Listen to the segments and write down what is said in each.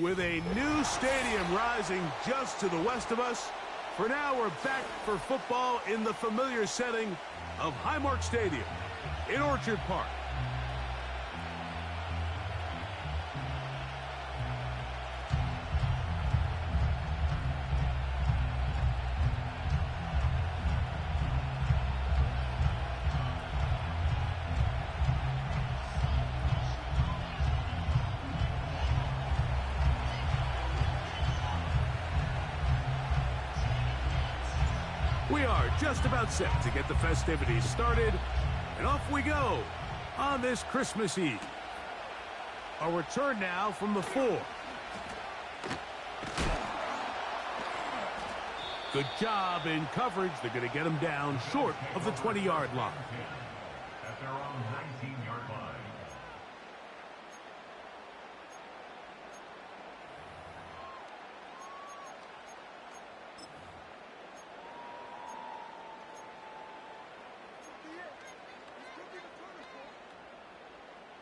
With a new stadium rising just to the west of us, for now we're back for football in the familiar setting of Highmark Stadium in Orchard Park. We are just about set to get the festivities started, and off we go on this Christmas Eve. A return now from the 4. Good job in coverage. They're going to get him down short of the 20-yard line. At their own 19-yard line.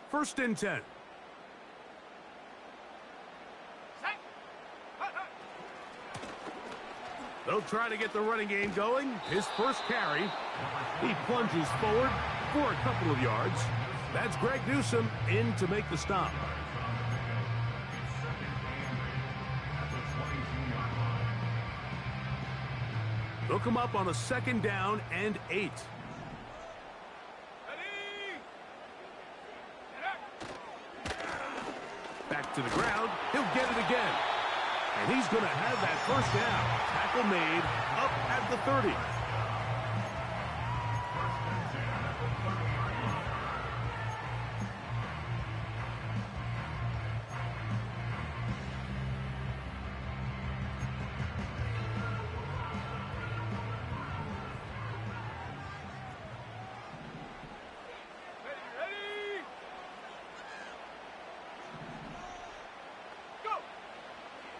First and 10. They'll try to get the running game going. His first carry. He plunges forward for a couple of yards. That's Greg Newsome in to make the stop. They'll come up on a 2nd down and 8. Back to the ground. He'll get it again. And he's going to have that first down. Tackle made up at the 30.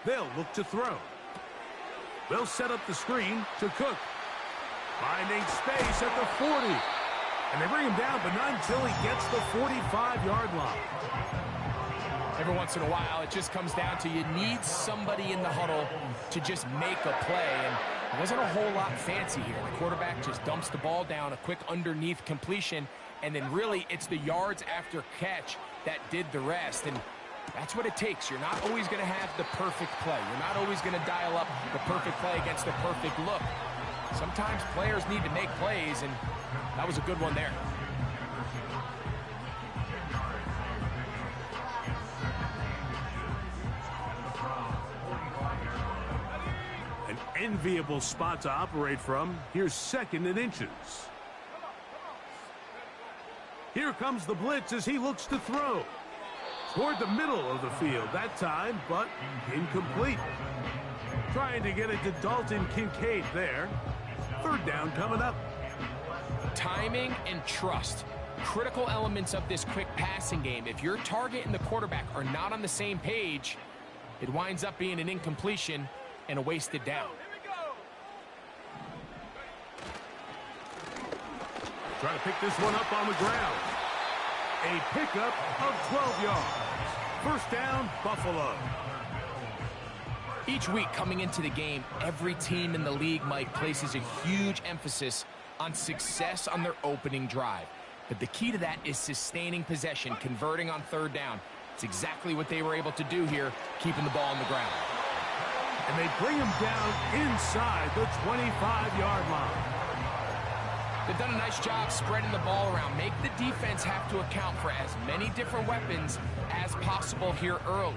They'll look to throw. They'll set up the screen to Cook. Finding space at the 40. And they bring him down, but not until he gets the 45-yard line. Every once in a while, it just comes down to you need somebody in the huddle to just make a play. And it wasn't a whole lot fancy here. The quarterback just dumps the ball down, a quick underneath completion, and then really it's the yards after catch that did the rest. And that's what it takes. You're not always going to have the perfect play. You're not always going to dial up the perfect play against the perfect look. Sometimes players need to make plays, and that was a good one there. An enviable spot to operate from. Here's 2nd and inches. Here comes the blitz as he looks to throw. Toward the middle of the field that time, but incomplete. Trying to get it to Dalton Kincaid there. 3rd down coming up. Timing and trust. Critical elements of this quick passing game. If your target and the quarterback are not on the same page, it winds up being an incompletion and a wasted down. Try to pick this one up on the ground. A pickup of 12 yards. First down, Buffalo. Each week coming into the game, every team in the league, Mike, places a huge emphasis on success on their opening drive. But the key to that is sustaining possession, converting on 3rd down. It's exactly what they were able to do here, keeping the ball on the ground. And they bring him down inside the 25-yard line. They've done a nice job spreading the ball around. Make the defense have to account for as many different weapons as possible here early.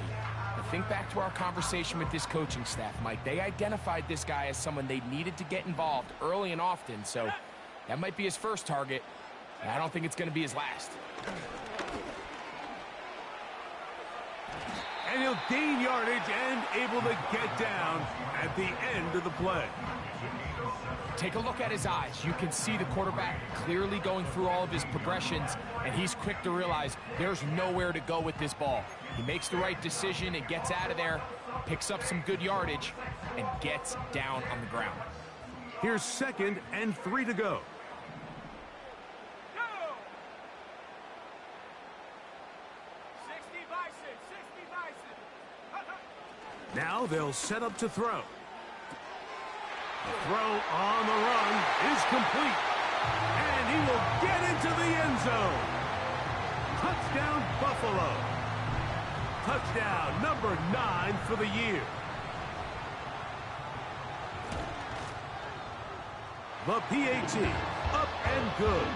Now think back to our conversation with this coaching staff, Mike. They identified this guy as someone they needed to get involved early and often, so that might be his first target. I don't think it's going to be his last. And he'll gain yardage and able to get down at the end of the play. Take a look at his eyes. You can see the quarterback clearly going through all of his progressions, and he's quick to realize there's nowhere to go with this ball. He makes the right decision and gets out of there, picks up some good yardage, and gets down on the ground. Here's 2nd and 3 to go. Now they'll set up to throw. The throw on the run is complete. And he will get into the end zone. Touchdown, Buffalo. Touchdown number 9 for the year. The PAT up and good.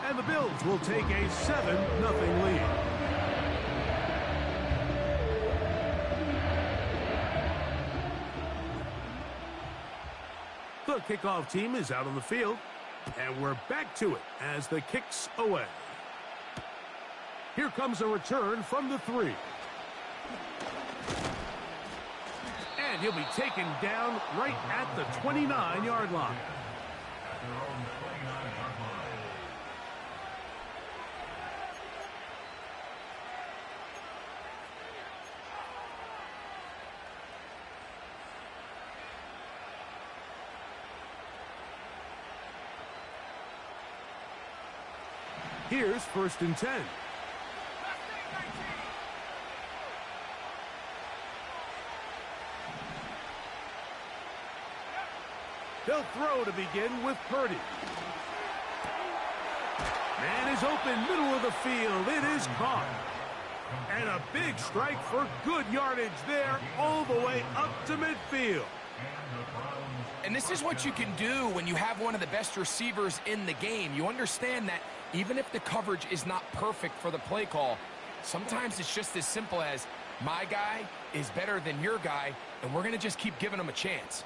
And the Bills will take a 7-0 lead. The kickoff team is out on the field, and we're back to it as the kick's away. Here comes a return from the 3. And he'll be taken down right at the 29-yard line. Here's 1st and 10. They'll throw to begin with Purdy. Man is open, middle of the field. It is caught. And a big strike for good yardage there all the way up to midfield. And this is what you can do when you have one of the best receivers in the game. You understand that even if the coverage is not perfect for the play call, sometimes it's just as simple as my guy is better than your guy, and we're going to just keep giving him a chance.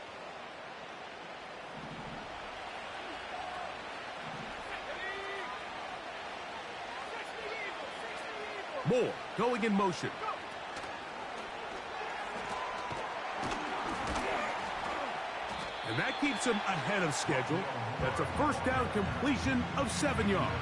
Moore going in motion. And that keeps him ahead of schedule. That's a 1st down completion of 7 yards.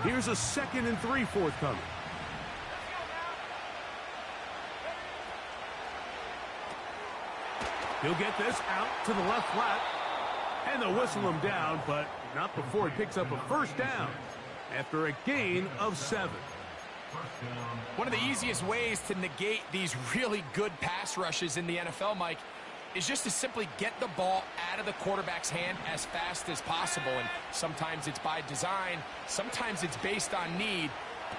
Here's a 2nd and 3 forthcoming. He'll get this out to the left flat. And they'll whistle him down, but not before he picks up a 1st down after a gain of 7. One of the easiest ways to negate these really good pass rushes in the NFL, Mike, is just to simply get the ball out of the quarterback's hand as fast as possible. And sometimes it's by design, sometimes it's based on need.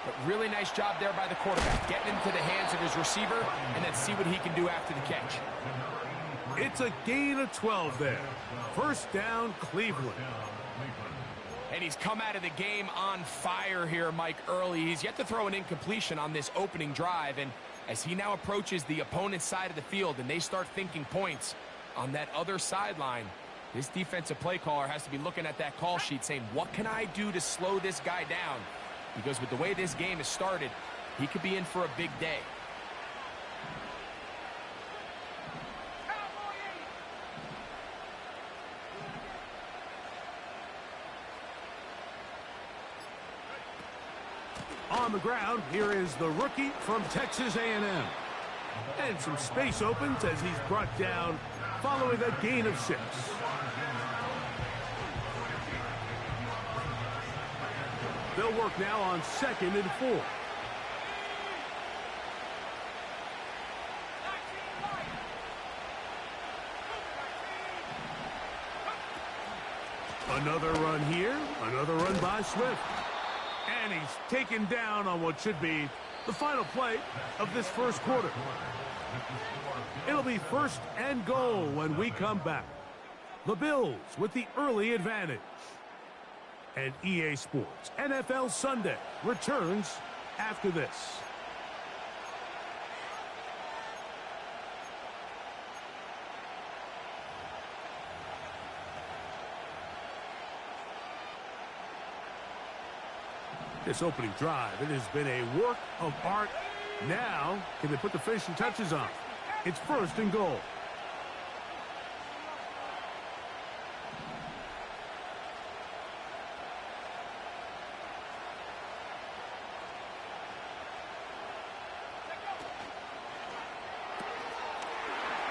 But really nice job there by the quarterback, getting into the hands of his receiver and then see what he can do after the catch. It's a gain of 12 there. 1st down, Cleveland. And he's come out of the game on fire here, Mike, early. He's yet to throw an incompletion on this opening drive. And as he now approaches the opponent's side of the field and they start thinking points on that other sideline, this defensive play caller has to be looking at that call sheet saying, what can I do to slow this guy down? Because with the way this game has started, he could be in for a big day. On the ground, here is the rookie from Texas A&M. And some space opens as he's brought down following a gain of 6. They'll work now on 2nd and 4. Another run here, another run by Swift. And he's taken down on what should be the final play of this 1st quarter. It'll be 1st and goal when we come back. The Bills with the early advantage. And EA Sports NFL Sunday returns after this. This opening drive, it has been a work of art. Now, can they put the finishing touches on? It's 1st and goal.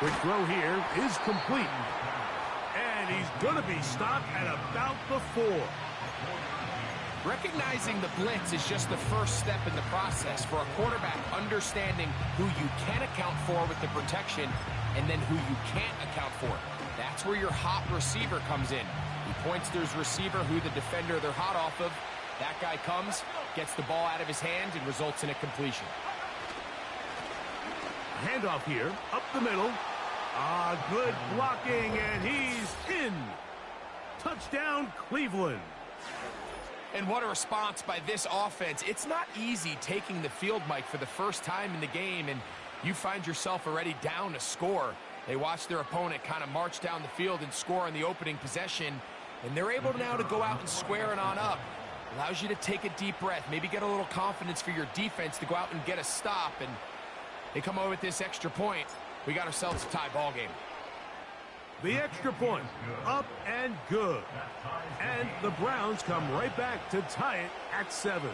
Quick throw here is complete. And he's going to be stopped at about the 4. Recognizing the blitz is just the first step in the process for a quarterback, understanding who you can account for with the protection and then who you can't account for. That's where your hot receiver comes in. He points to his receiver who the defender they're hot off of. That guy comes, gets the ball out of his hand, and results in a completion. Handoff here, up the middle. Good blocking, and he's in. Touchdown, Cleveland. And what a response by this offense. It's not easy taking the field, Mike, for the first time in the game, and you find yourself already down a score. They watch their opponent kind of march down the field and score on the opening possession, and they're able now to go out and square it on up. Allows you to take a deep breath, maybe get a little confidence for your defense to go out and get a stop, and they come over with this extra point. We got ourselves a tie ball game. The extra point, up and good. And the Browns come right back to tie it at 7.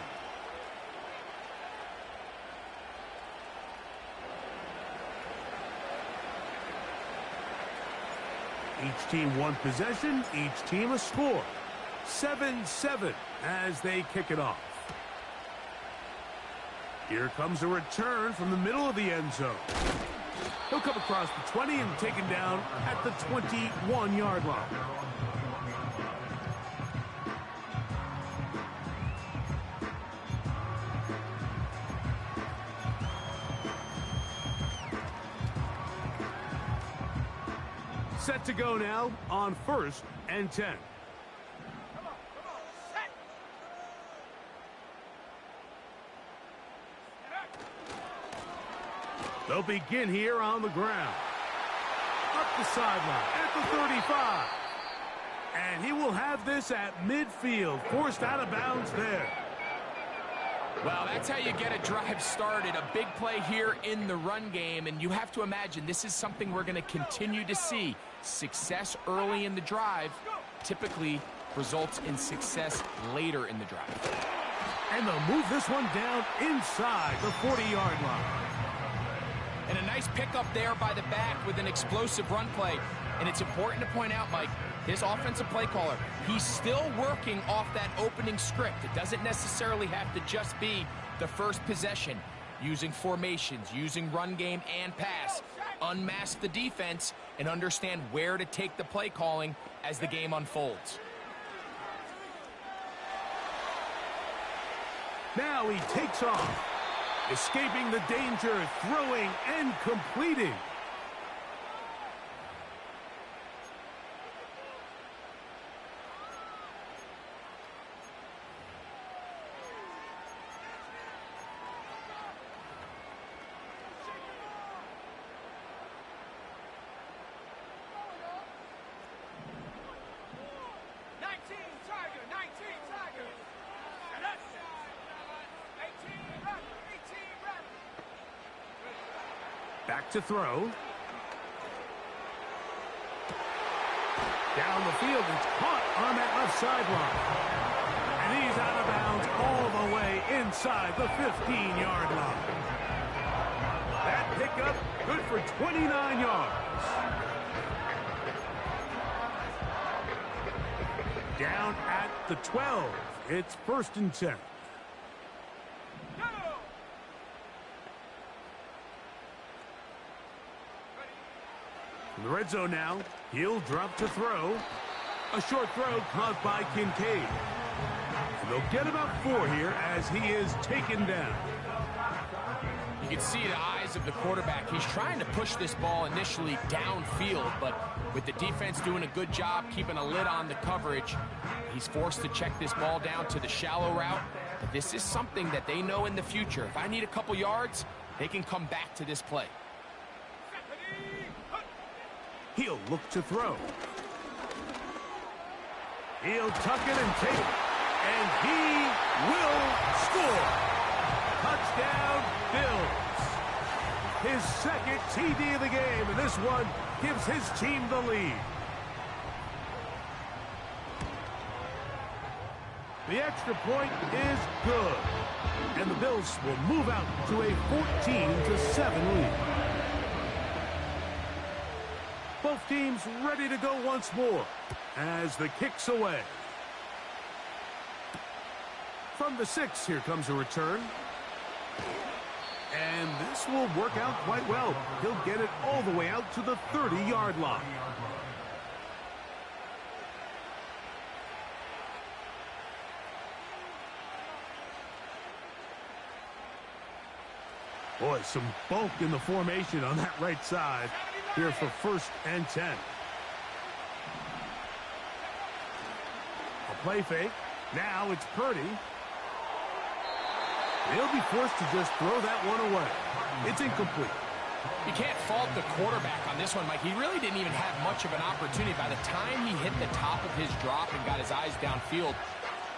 Each team one possession, each team a score. 7-7 as they kick it off. Here comes a return from the middle of the end zone. He'll come across the 20 and taken down at the 21-yard line. Set to go now on 1st and 10. They'll begin here on the ground. Up the sideline at the 35. And he will have this at midfield, forced out of bounds there. Well, that's how you get a drive started. A big play here in the run game, and you have to imagine this is something we're going to continue to see. Success early in the drive typically results in success later in the drive. And they'll move this one down inside the 40-yard line. And a nice pickup there by the back with an explosive run play. And it's important to point out, Mike, his offensive play caller, he's still working off that opening script. It doesn't necessarily have to just be the first possession. Using formations, using run game and pass. Unmask the defense and understand where to take the play calling as the game unfolds. Now he takes off. Escaping the danger, throwing and completing. Back to throw. Down the field, it's caught on that left sideline. And he's out of bounds all the way inside the 15-yard line. That pickup good for 29 yards. Down at the 12. It's 1st and 10. In the red zone now, he'll drop to throw. A short throw caught by Kincaid. And they'll get about 4 here as he is taken down. You can see the eyes of the quarterback. He's trying to push this ball initially downfield, but with the defense doing a good job keeping a lid on the coverage, he's forced to check this ball down to the shallow route. But this is something that they know in the future. If I need a couple yards, they can come back to this play. He'll look to throw. He'll tuck it and take it. And he will score. Touchdown, Bills. His 2nd TD of the game, and this one gives his team the lead. The extra point is good. And the Bills will move out to a 14-7 lead. Both teams ready to go once more as the kick's away. From the 6, here comes a return. And this will work out quite well. He'll get it all the way out to the 30-yard line. Boy, some bulk in the formation on that right side here for 1st and 10. A play fake. Now it's Purdy. He'll be forced to just throw that one away. It's incomplete. You can't fault the quarterback on this one, Mike. He really didn't even have much of an opportunity. By the time he hit the top of his drop and got his eyes downfield,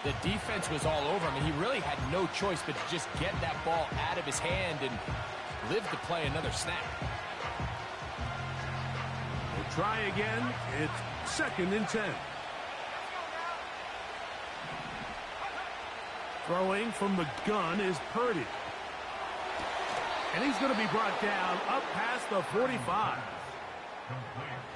the defense was all over him, and he really had no choice but to just get that ball out of his hand and live to play another snap. We'll try again. It's 2nd and 10. Throwing from the gun is Purdy. And he's going to be brought down up past the 45.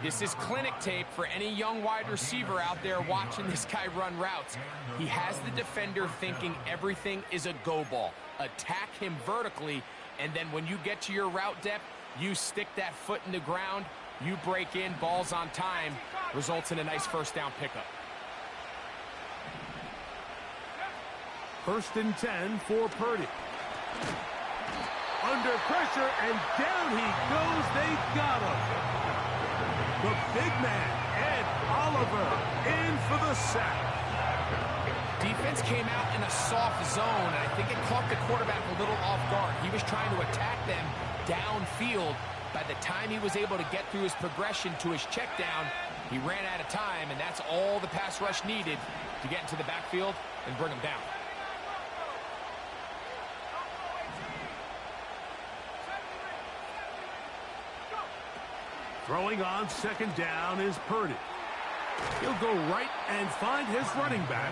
This is clinic tape for any young wide receiver out there watching this guy run routes. He has the defender thinking everything is a go ball. Attack him vertically, and then when you get to your route depth, you stick that foot in the ground, you break in, balls on time, results in a nice 1st down pickup. 1st and 10 for Purdy. Under pressure, and down he goes. They got him. The big man, Ed Oliver, in for the sack. Defense came out in a soft zone, and I think it caught the quarterback a little off guard. He was trying to attack them downfield. By the time he was able to get through his progression to his check down, he ran out of time, and that's all the pass rush needed to get into the backfield and bring him down. Throwing on 2nd down is Purdy. He'll go right and find his running back.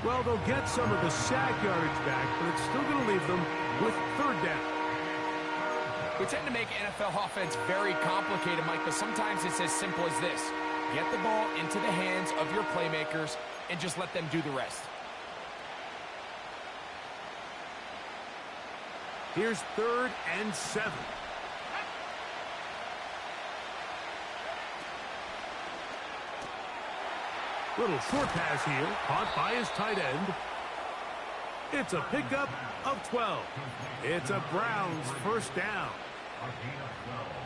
Well, they'll get some of the sack yardage back, but it's still going to leave them with 3rd down. We tend to make NFL offense very complicated, Mike, but sometimes it's as simple as this. Get the ball into the hands of your playmakers and just let them do the rest. Here's 3rd and 7. Little short pass here, caught by his tight end. It's a pickup of 12. It's a Browns 1st down.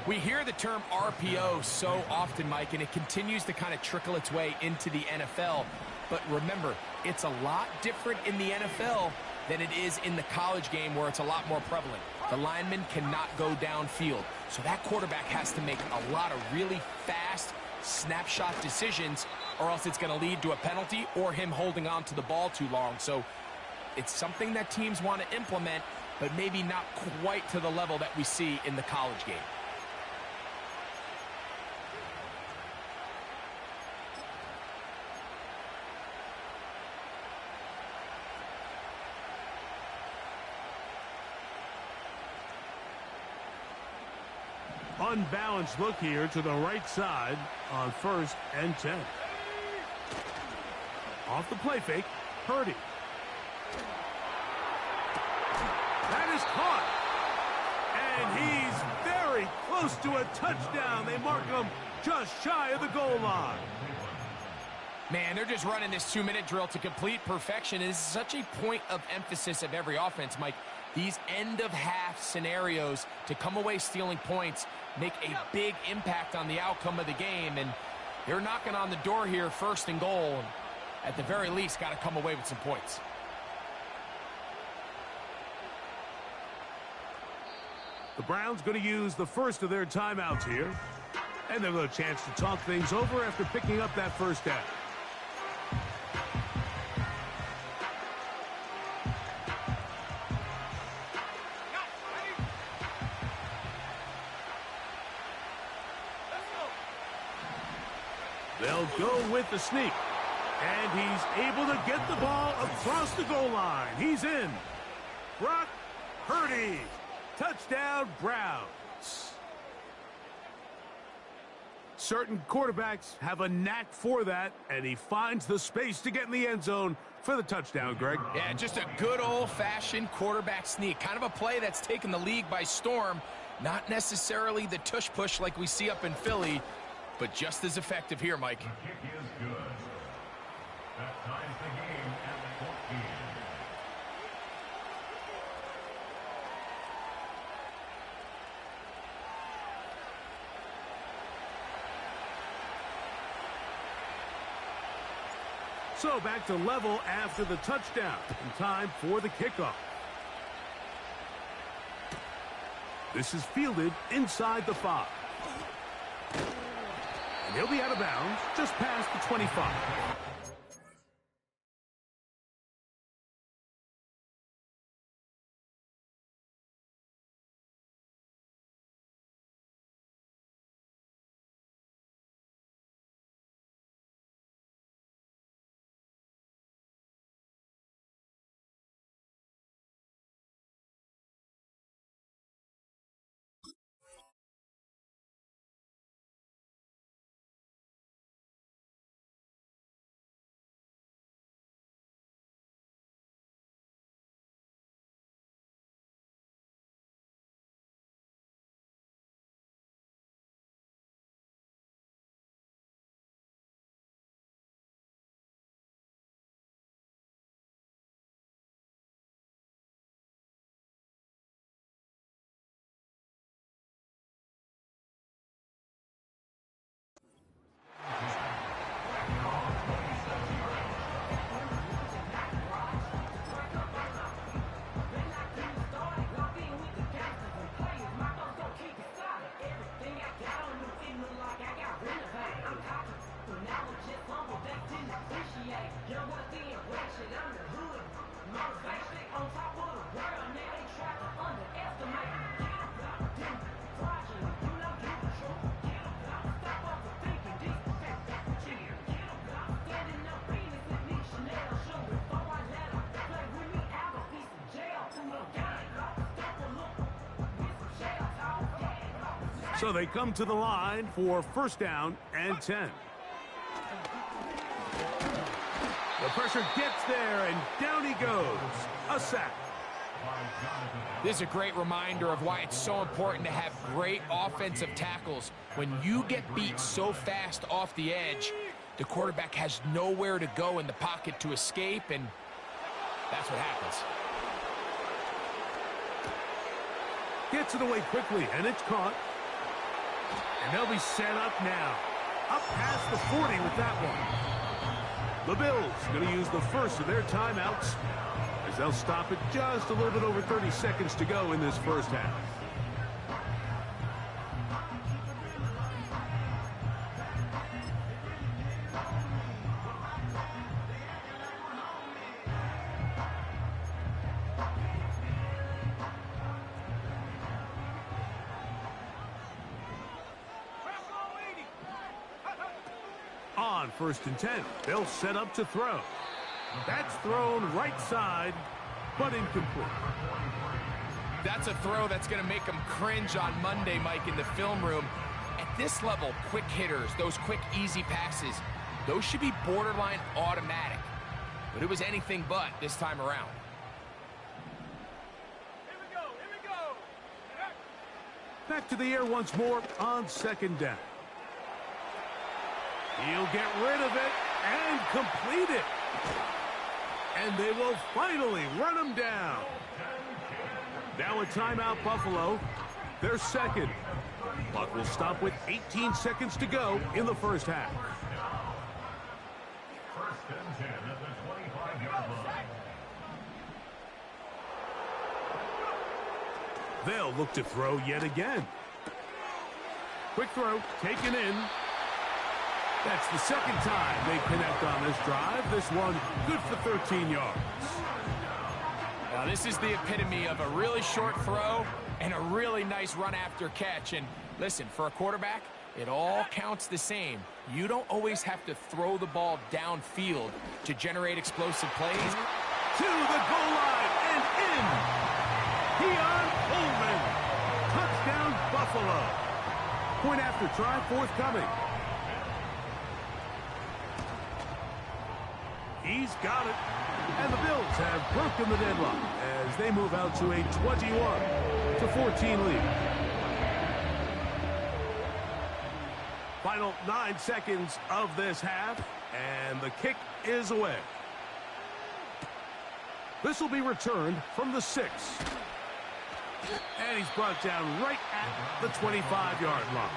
We hear the term RPO so often, Mike, and it continues to kind of trickle its way into the NFL. But remember, it's a lot different in the NFL than it is in the college game where it's a lot more prevalent. The lineman cannot go downfield, so that quarterback has to make a lot of really fast snapshot decisions, or else it's going to lead to a penalty or him holding on to the ball too long. So it's something that teams want to implement, but maybe not quite to the level that we see in the college game. Unbalanced look here to the right side on 1st and 10. Off the play fake, Purdy. That is caught. And he's very close to a touchdown. They mark him just shy of the goal line. Man, they're just running this 2-minute drill to complete perfection. It is such a point of emphasis of every offense, Mike. These end-of-half scenarios to come away stealing points make a big impact on the outcome of the game, and they're knocking on the door here, 1st and goal. And at the very least, got to come away with some points. The Browns going to use the first of their timeouts here, and they'll get a chance to talk things over after picking up that 1st down. They'll go with the sneak. And he's able to get the ball across the goal line. He's in. Brock Purdy. Touchdown, Browns. Certain quarterbacks have a knack for that, and he finds the space to get in the end zone for the touchdown, Greg. Yeah, just a good old-fashioned quarterback sneak. Kind of a play that's taken the league by storm. Not necessarily the tush-push like we see up in Philly, but just as effective here, Mike. The kick is good. That ties the game at 14. So back to level after the touchdown. And time for the kickoff. This is fielded inside the 5. And he'll be out of bounds just past the 25. So they come to the line for first down and 10. The pressure gets there, and down he goes. A sack. This is a great reminder of why it's so important to have great offensive tackles. When you get beat so fast off the edge, the quarterback has nowhere to go in the pocket to escape, and that's what happens. Gets it away quickly, and it's caught. And they'll be set up now. Up past the 40 with that one. The Bills going to use the first of their timeouts as they'll stop it just a little bit over 30 seconds to go in this first half. On first and 10, they'll set up to throw. That's thrown right side, but incomplete. That's a throw that's going to make them cringe on Monday, Mike, in the film room. At this level, quick hitters, those quick, easy passes, those should be borderline automatic. But it was anything but this time around. Here we go. Back to the air once more on second down. He'll get rid of it and complete it. And they will finally run him down. Now a timeout, Buffalo. Their second. Clock will stop with 18 seconds to go in the first half. First and 10 at the 25-yard line. They'll look to throw yet again. Quick throw, taken in. That's the second time they connect on this drive. This one good for 13 yards. Now, this is the epitome of a really short throw and a really nice run after catch. And listen, for a quarterback, it all counts the same. You don't always have to throw the ball downfield to generate explosive plays. To the goal line and in. Keon Coleman. Touchdown, Buffalo. Point after try forthcoming. He's got it. And the Bills have broken the deadlock as they move out to a 21-14 lead. Final 9 seconds of this half, and the kick is away. This will be returned from the 6. And he's brought down right at the 25-yard line.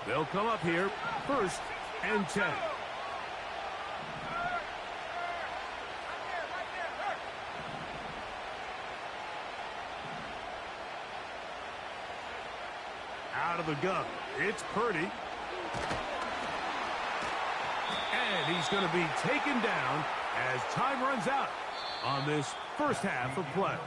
They'll come up here, 1st and 10. Out of the gun, it's Purdy. And he's going to be taken down as time runs out on this first half of play.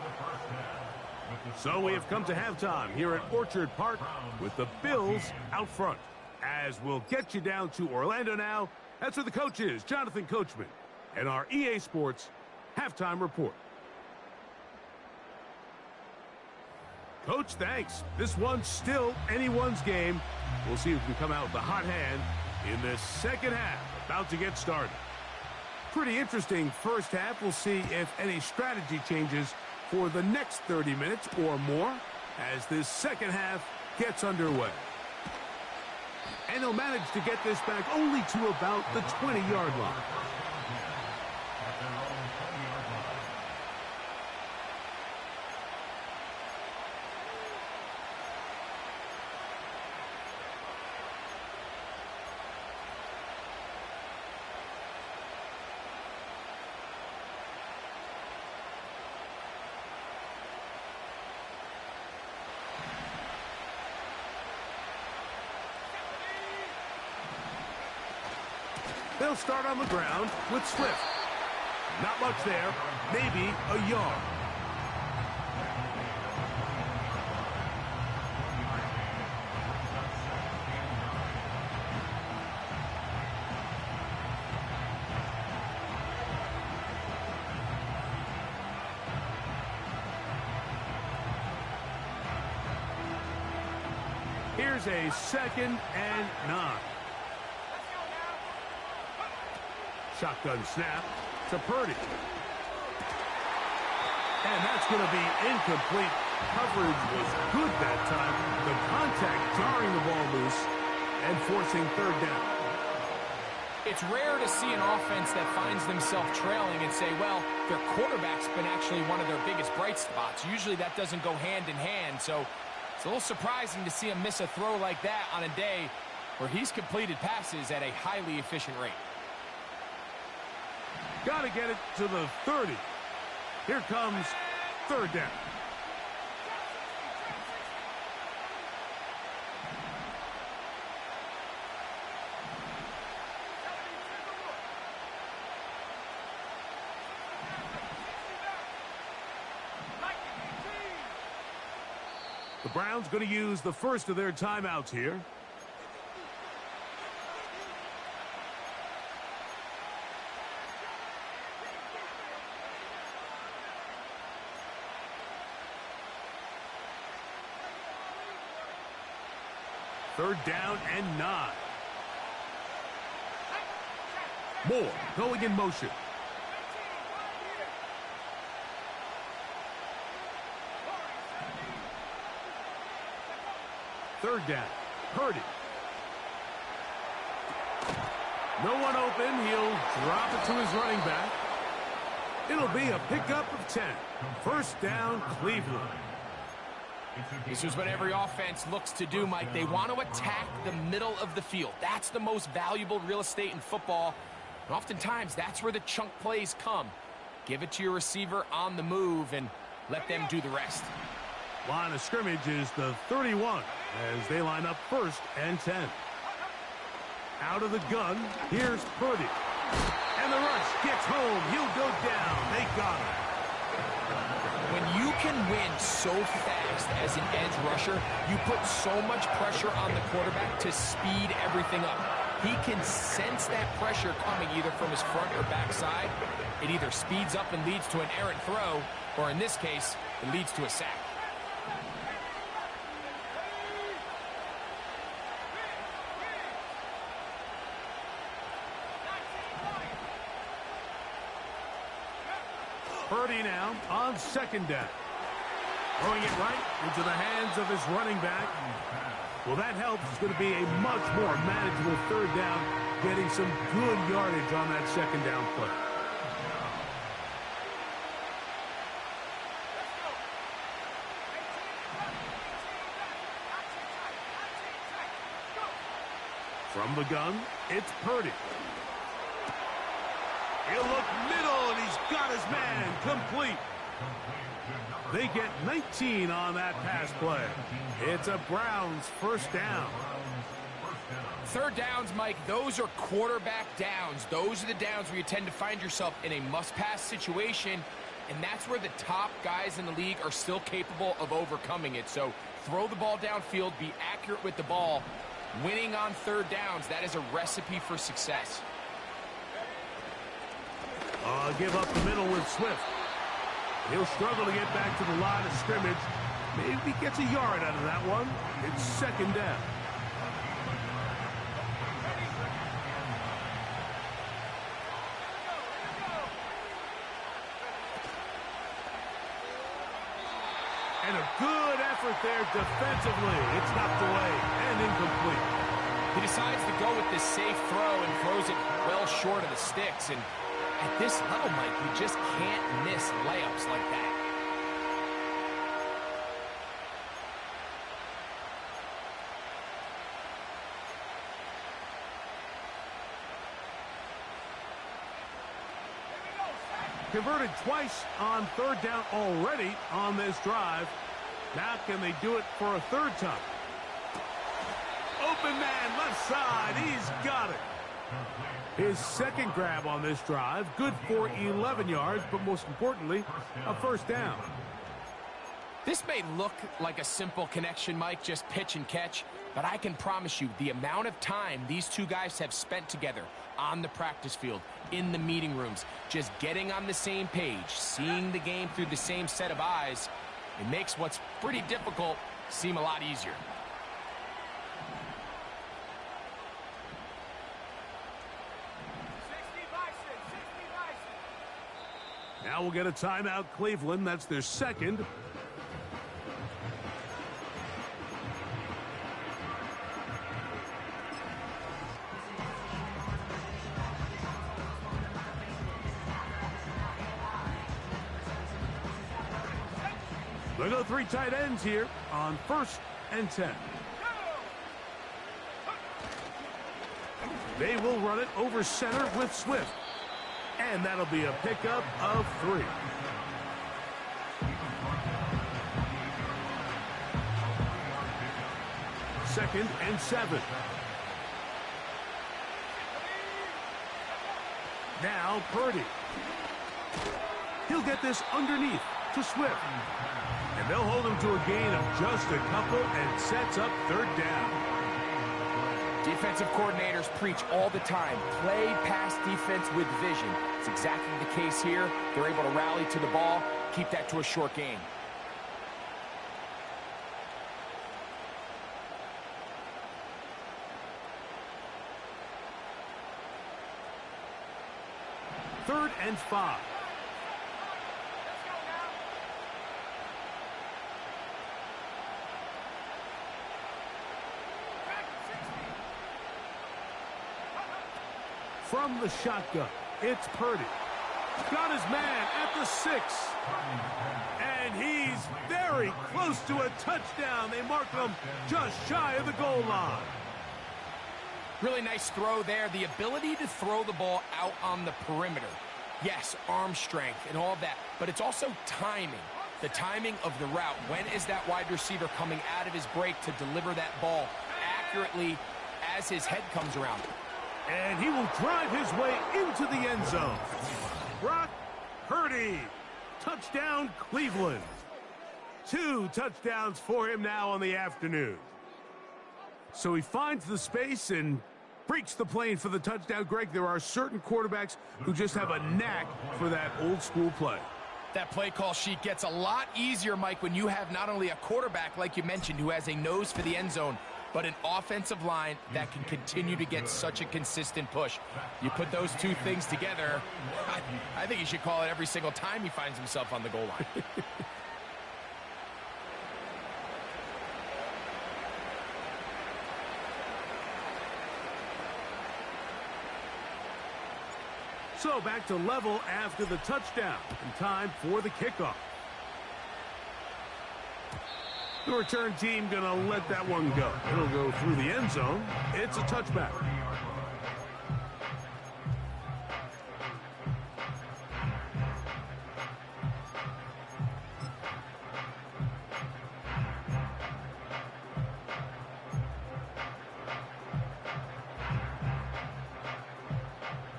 So we have come to halftime here at Orchard Park with the Bills out front. As we'll get you down to Orlando now, that's where the coach is, Jonathan Coachman, and our EA Sports halftime report. Coach, thanks. This one's still anyone's game. We'll see who can come out with the hot hand in this second half, about to get started. Pretty interesting first half. We'll see if any strategy changes for the next 30 minutes or more as this second half gets underway. And they'll manage to get this back only to about the 20-yard line. They'll start on the ground with Swift. Not much there, maybe a yard. Here's a 2nd and 9. Shotgun snap to Purdy. And that's going to be incomplete. Coverage was good that time. The contact jarring the ball loose and forcing 3rd down. It's rare to see an offense that finds themselves trailing and say, well, their quarterback's been actually one of their biggest bright spots. Usually that doesn't go hand in hand, so it's a little surprising to see him miss a throw like that on a day where he's completed passes at a highly efficient rate. Got to get it to the 30. Here comes 3rd down. The Browns going to use the first of their timeouts here. Third down and 9. Moore going in motion. Third down. Purdy. No one open. He'll drop it to his running back. It'll be a pickup of 10. First down, Cleveland. This is what every offense looks to do, Mike. They want to attack the middle of the field. That's the most valuable real estate in football. And oftentimes, that's where the chunk plays come. Give it to your receiver on the move and let them do the rest. Line of scrimmage is the 31 as they line up 1st and 10. Out of the gun, here's Purdy. And the rush gets home. He'll go down. They got him. When you can win so fast as an edge rusher, you put so much pressure on the quarterback to speed everything up. he can sense that pressure coming either from his front or backside. It either speeds up and leads to an errant throw, or in this case, it leads to a sack. Purdy now on second down. Throwing it right into the hands of his running back. Well, that helps. It's going to be a much more manageable third down, getting some good yardage on that second down play. From the gun, it's Purdy. He'll look middle, and he's got his man complete. They get 19 on that pass play. It's a Browns first down. Third downs, Mike, those are quarterback downs. Those are the downs where you tend to find yourself in a must-pass situation, and that's where the top guys in the league are still capable of overcoming it. So throw the ball downfield, be accurate with the ball. Winning on third downs, that is a recipe for success. Give up the middle with Swift. He'll struggle to get back to the line of scrimmage. Maybe he gets a yard out of that one. It's second down. And a good effort there defensively. It's knocked away and incomplete. He decides to go with this safe throw and throws it well short of the sticks. And at this level, Mike, you just can't miss layups like that. Converted twice on third down already on this drive. Now can they do it for a third time? Open man left side. He's got it. His second grab on this drive, good for 11 yards, but most importantly, a first down. This may look like a simple connection, Mike, just pitch and catch, but I can promise you the amount of time these two guys have spent together on the practice field, in the meeting rooms, just getting on the same page, seeing the game through the same set of eyes, it makes what's pretty difficult seem a lot easier. Now we'll get a timeout, Cleveland. That's their second. They go three tight ends here on 1st and 10. They will run it over center with Swift. And that'll be a pickup of 3. Second and 7. Now Purdy. He'll get this underneath to Swift. And they'll hold him to a gain of just a couple and sets up third down. Defensive coordinators preach all the time, play pass defense with vision. It's exactly the case here. They're able to rally to the ball, keep that to a short gain. Third and 5. From the shotgun, it's Purdy. Got his man at the 6. And he's very close to a touchdown. They mark him just shy of the goal line. Really nice throw there. The ability to throw the ball out on the perimeter. Yes, arm strength and all of that, but it's also timing. The timing of the route. When is that wide receiver coming out of his break to deliver that ball accurately as his head comes around? And he will drive his way into the end zone. Brock Purdy. Touchdown, Cleveland. 2 touchdowns for him now on the afternoon. So he finds the space, and Breaks the plane for the touchdown. Greg, there are certain quarterbacks who just have a knack for that old school play. That play call sheet gets a lot easier, Mike, when you have not only a quarterback, like you mentioned, who has a nose for the end zone, but an offensive line that can continue to get such a consistent push. You put those two things together, I think he should call it every single time he finds himself on the goal line. So back to level after the touchdown, and time for the kickoff. The return team gonna let that one go. It'll go through the end zone. It's a touchback.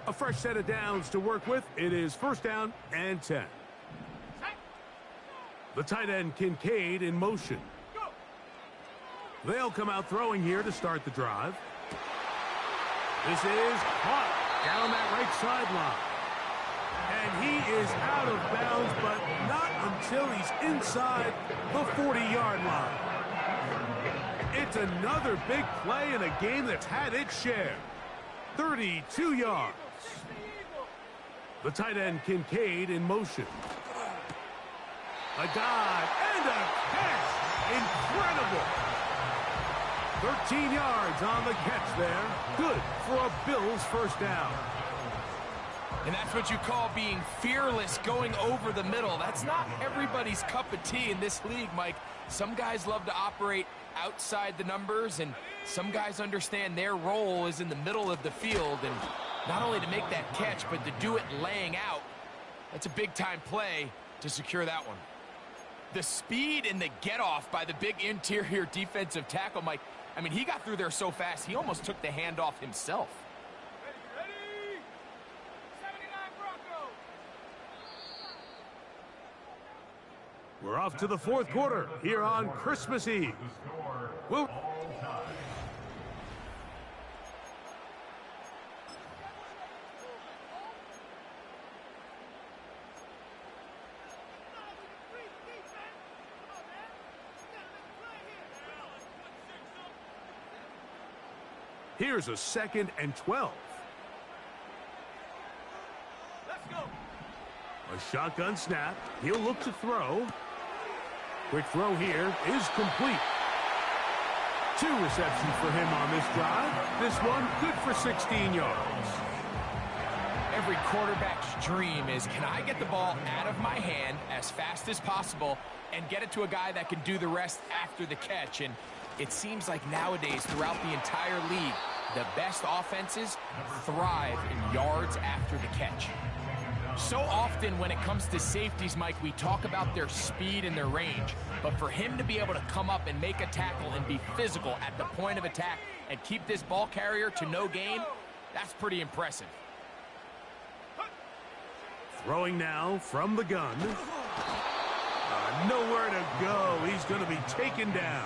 A fresh set of downs to work with. It is first down and 10. The tight end Kincaid in motion. They'll come out throwing here to start the drive. This is caught down that right sideline. And he is out of bounds, but not until he's inside the 40-yard line. It's another big play in a game that's had its share. 32 yards. The tight end Kincaid in motion. A dive and a catch. Incredible. 13 yards on the catch there. Good for a Bills first down. And that's what you call being fearless, going over the middle. That's not everybody's cup of tea in this league, Mike. Some guys love to operate outside the numbers, and some guys understand their role is in the middle of the field, and not only to make that catch, but to do it laying out. That's a big-time play to secure that one. The speed and the get-off by the big interior defensive tackle, Mike, I mean, he got through there so fast, he almost took the handoff himself. Ready? 79 Broncos. We're off to the fourth quarter here on Christmas Eve. We'll Here's a 2nd and 12. Let's go. A shotgun snap. He'll look to throw. Quick throw here is complete. 2 receptions for him on this drive. This one good for 16 yards. Every quarterback's dream is, can I get the ball out of my hand as fast as possible and get it to a guy that can do the rest after the catch? And it seems like nowadays, throughout the entire league, the best offenses thrive in yards after the catch. So often when it comes to safeties, Mike, we talk about their speed and their range. But for him to be able to come up and make a tackle and be physical at the point of attack and keep this ball carrier to no gain, that's pretty impressive. Throwing now from the gun. Nowhere to go. He's going to be taken down.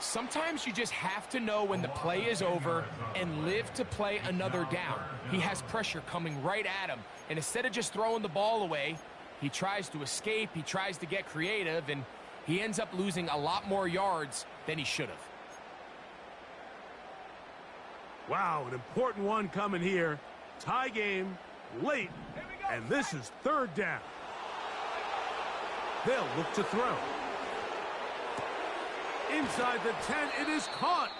Sometimes you just have to know when the play is over and live to play another down. He has pressure coming right at him, and instead of just throwing the ball away, he tries to escape, he tries to get creative, and he ends up losing a lot more yards than he should have. Wow, an important one coming here. Tie game, late, and this is 3rd down. They'll look to throw. Inside the 10, it is caught.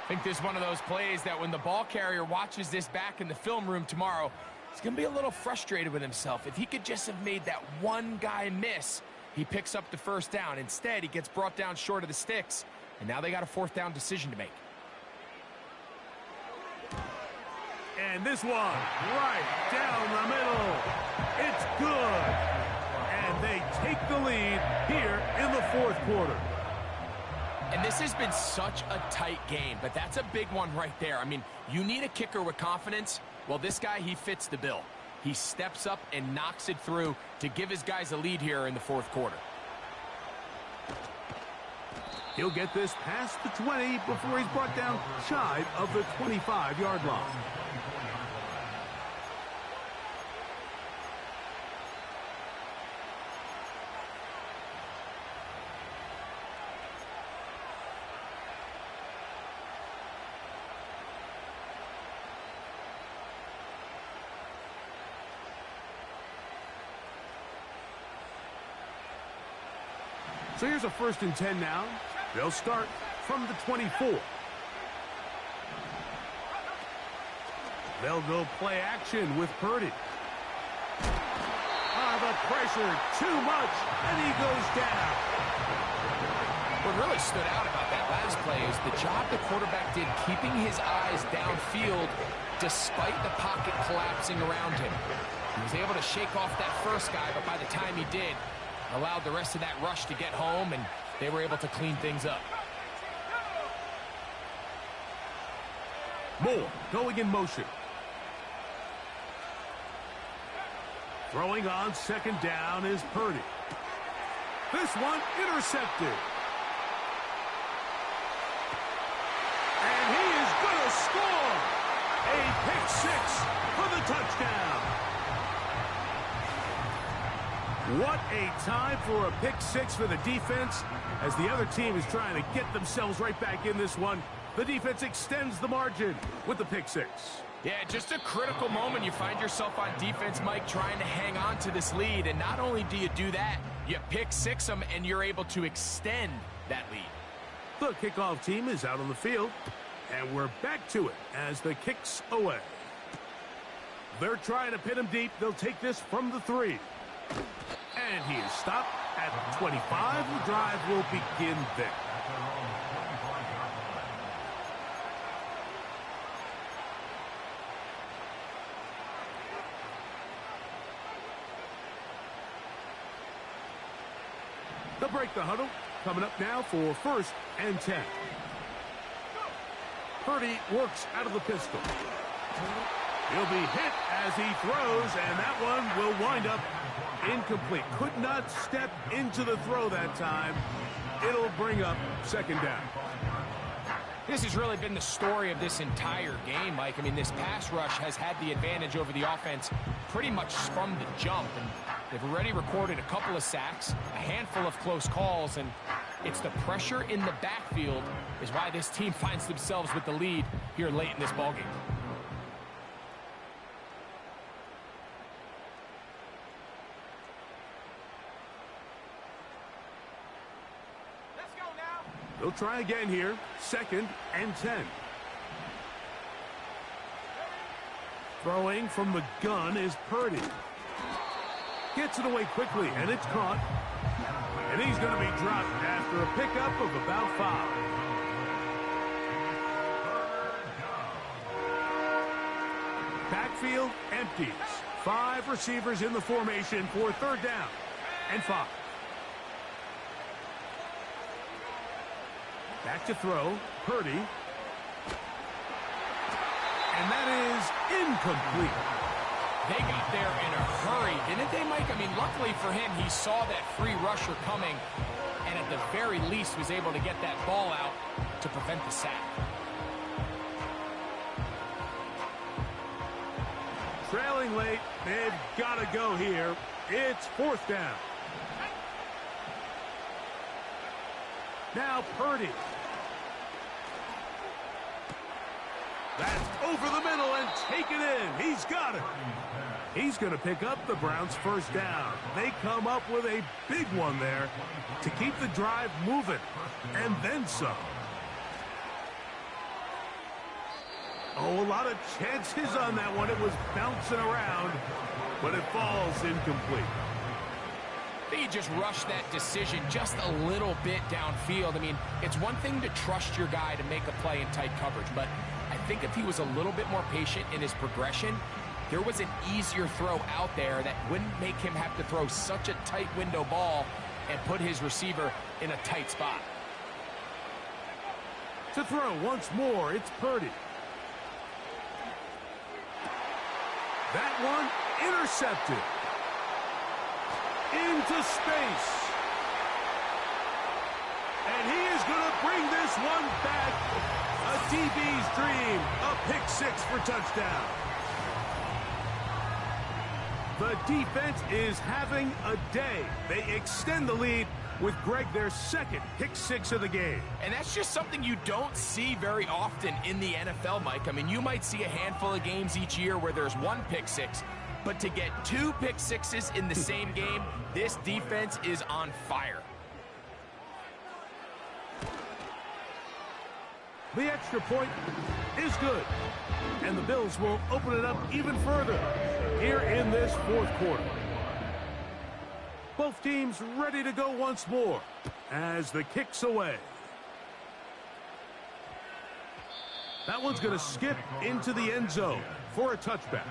I think this is one of those plays that when the ball carrier watches this back in the film room tomorrow, he's going to be a little frustrated with himself. If he could just have made that one guy miss, he picks up the first down. Instead, he gets brought down short of the sticks, and now they got a 4th down decision to make. And this one, right down the middle. It's good. And they take the lead here in the 4th quarter. And this has been such a tight game, but that's a big one right there. I mean, you need a kicker with confidence. Well, this guy, he fits the bill. He steps up and knocks it through to give his guys a lead here in the 4th quarter. He'll get this past the 20 before he's brought down shy of the 25-yard line. So here's a 1st and 10 now. They'll start from the 24. They'll go play action with Purdy. The pressure, too much, and he goes down. What really stood out about that last play is the job the quarterback did keeping his eyes downfield despite the pocket collapsing around him. He was able to shake off that first guy, but by the time he did, allowed the rest of that rush to get home, and they were able to clean things up. Moore going in motion. Throwing on 2nd down is Purdy. This one intercepted. And he is going to score. A pick 6 for the touchdown. What a time for a pick 6 for the defense. As the other team is trying to get themselves right back in this one, the defense extends the margin with the pick 6. Yeah, just a critical moment. You find yourself on defense, Mike, trying to hang on to this lead. And not only do you do that, you pick 6 them, and you're able to extend that lead. The kickoff team is out on the field, and we're back to it as the kick's away. They're trying to pin him deep. They'll take this from the 3. And he is stopped at 25. The drive will begin there. They'll break the huddle. Coming up now for 1st and 10. Purdy works out of the pistol. He'll be hit as he throws, and that one will wind up incomplete. Could not step into the throw that time. It'll bring up 2nd down. This has really been the story of this entire game, Mike. I mean, this pass rush has had the advantage over the offense pretty much from the jump. And they've already recorded a couple of sacks, a handful of close calls, and it's the pressure in the backfield is why this team finds themselves with the lead here late in this ballgame. They'll try again here. 2nd and 10. Throwing from the gun is Purdy. Gets it away quickly, and it's caught. And he's going to be dropped after a pickup of about 5. Backfield empties. 5 receivers in the formation for 3rd down and 5. Back to throw, Purdy. And that is incomplete. They got there in a hurry, didn't they, Mike? I mean, luckily for him, he saw that free rusher coming, and at the very least was able to get that ball out to prevent the sack. Trailing late, they've got to go here. It's 4th down. Now Purdy. That's over the middle and taken in. He's got it. He's going to pick up the Browns' 1st down. They come up with a big one there to keep the drive moving, and then some. Oh, a lot of chances on that one. It was bouncing around, but it falls incomplete. I think he just rushed that decision just a little bit downfield. I mean, it's one thing to trust your guy to make a play in tight coverage, but I think if he was a little bit more patient in his progression, there was an easier throw out there that wouldn't make him have to throw such a tight window ball and put his receiver in a tight spot. To throw once more, it's Purdy. That one intercepted. Into space. And he is going to bring this one back. A DB's dream. A pick six for touchdown. The defense is having a day. They extend the lead with Greg their second pick six of the game. And that's just something you don't see very often in the NFL, Mike. I mean, you might see a handful of games each year where there's one pick six, but to get two pick sixes in the same game, this defense is on fire. The extra point is good, and the Bills will open it up even further here in this fourth quarter. Both teams ready to go once more as the kick's away. That one's going to skip into the end zone for a touchback.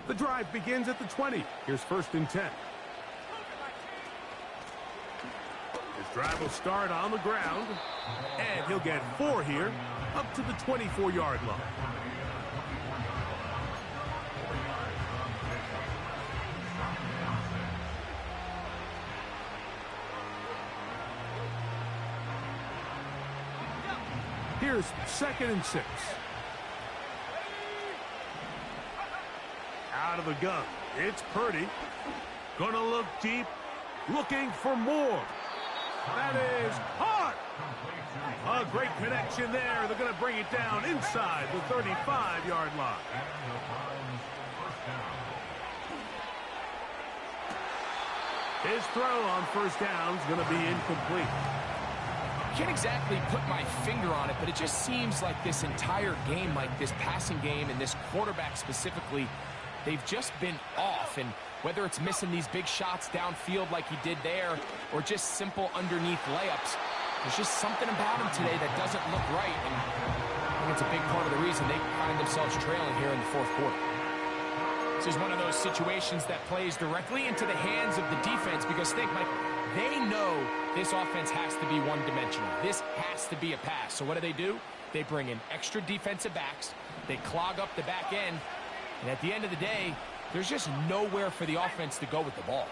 The drive begins at the 20. Here's 1st and 10. His drive will start on the ground, and he'll get 4 here, up to the 24-yard line. Here's 2nd and 6. Out of the gun. It's Purdy. Gonna look deep. Looking for more. That is hard. A great connection there. They're going to bring it down inside the 35-yard line. His throw on 1st down is going to be incomplete. Can't exactly put my finger on it, but it just seems like this entire game, like this passing game and this quarterback specifically, they've just been off. And whether it's missing these big shots downfield like he did there or just simple underneath layups, there's just something about him today that doesn't look right. And I think it's a big part of the reason they find themselves trailing here in the 4th quarter. This is one of those situations that plays directly into the hands of the defense because think, Mike, they know this offense has to be one-dimensional. This has to be a pass. So what do? They bring in extra defensive backs. They clog up the back end. And at the end of the day, there's just nowhere for the offense to go with the ball.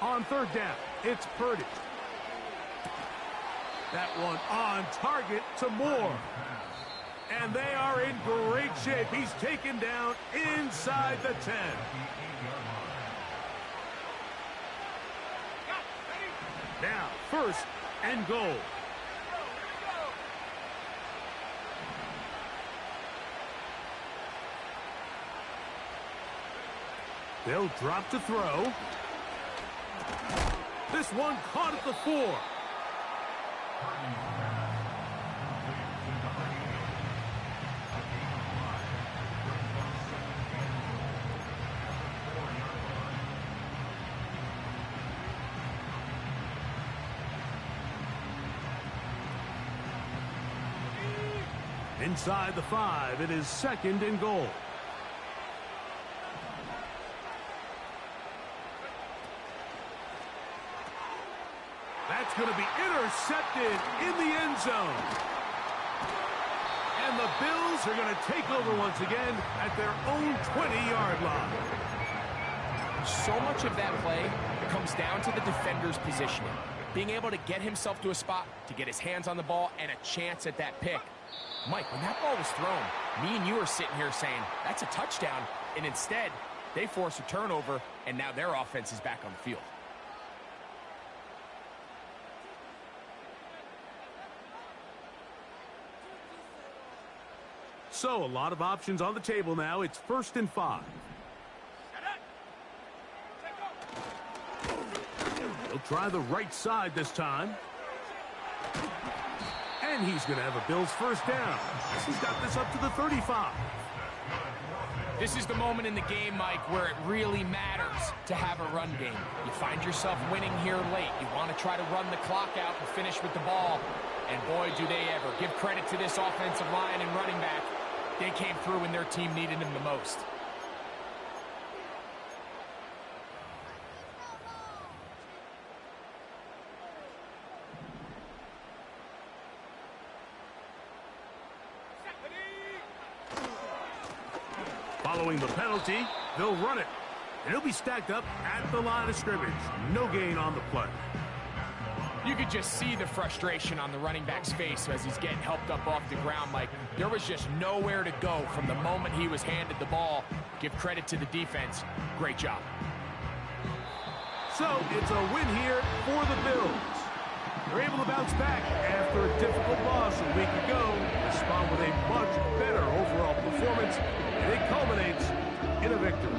On 3rd down, it's Purdy. That one on target to Moore. And they are in great shape. He's taken down inside the 10. Now, 1st and goal. They'll drop to throw. This one caught at the 4. Inside the 5, it is 2nd and goal. That's going to be intercepted in the end zone. And the Bills are going to take over once again at their own 20-yard line. So much of that play comes down to the defender's positioning. Being able to get himself to a spot, to get his hands on the ball, and a chance at that pick. Mike, when that ball was thrown, me and you are sitting here saying, that's a touchdown. And instead, they force a turnover, and now their offense is back on the field. So, a lot of options on the table now. It's 1st and 5. He'll try the right side this time. And he's going to have a Bills 1st down. He's got this up to the 35. This is the moment in the game, Mike, where it really matters to have a run game. You find yourself winning here late. You want to try to run the clock out and finish with the ball. And boy, do they ever. Give credit to this offensive line and running back. They came through when their team needed them the most. Following the penalty, they'll run it. And he'll be stacked up at the line of scrimmage. No gain on the play. You could just see the frustration on the running back's face as he's getting helped up off the ground. Like, there was just nowhere to go from the moment he was handed the ball. Give credit to the defense. Great job. So, it's a win here for the Bills. They're able to bounce back after a difficult loss a week ago, respond with a much better overall performance, and it culminates in a victory.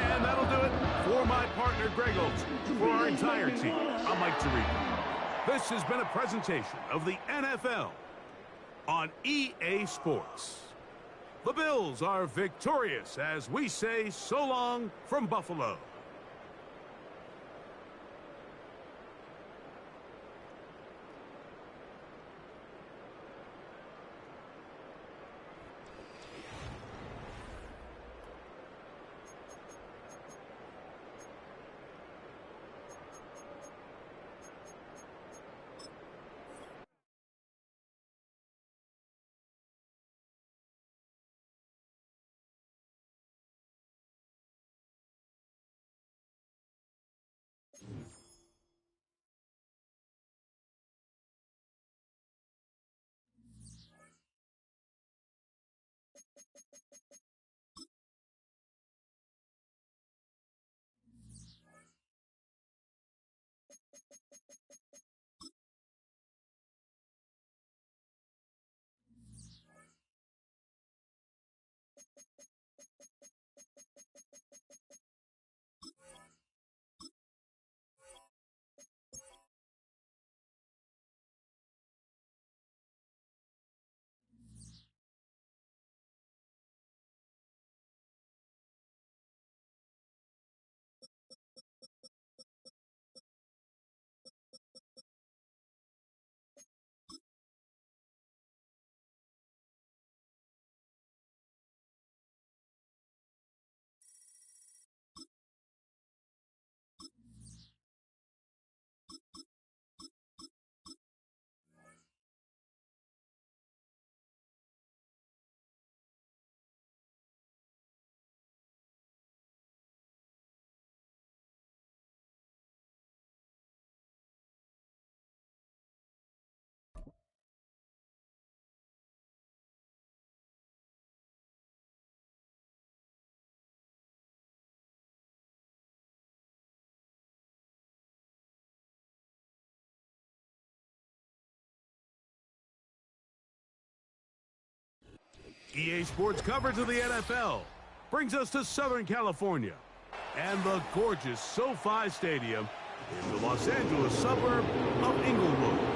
And that'll do it for my partner, Greg Olson. For our entire team, I'm Mike Tirico. This has been a presentation of the NFL on EA Sports. The Bills are victorious as we say so long from Buffalo. EA Sports coverage of the NFL brings us to Southern California and the gorgeous SoFi Stadium in the Los Angeles suburb of Inglewood.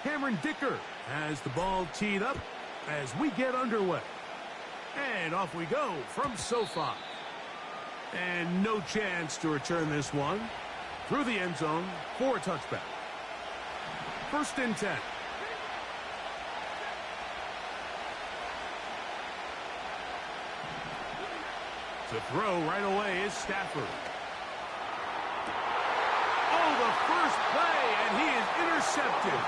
Cameron Dicker has the ball teed up as we get underway. And off we go from SoFi. And no chance to return this one through the end zone for a touchback. 1st and 10. To throw right away is Stafford. The first play, and he is intercepted.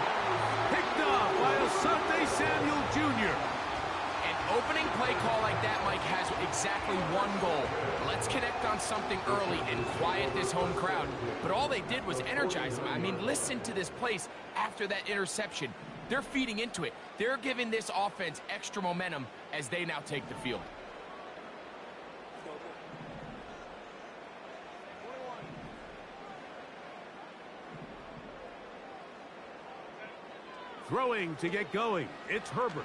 Picked off by Asante Samuel Jr. An opening play call like that, Mike, has exactly one goal. Let's connect on something early and quiet this home crowd. But all they did was energize them. I mean, listen to this place after that interception. They're feeding into it. They're giving this offense extra momentum as they now take the field. Throwing to get going. It's Herbert.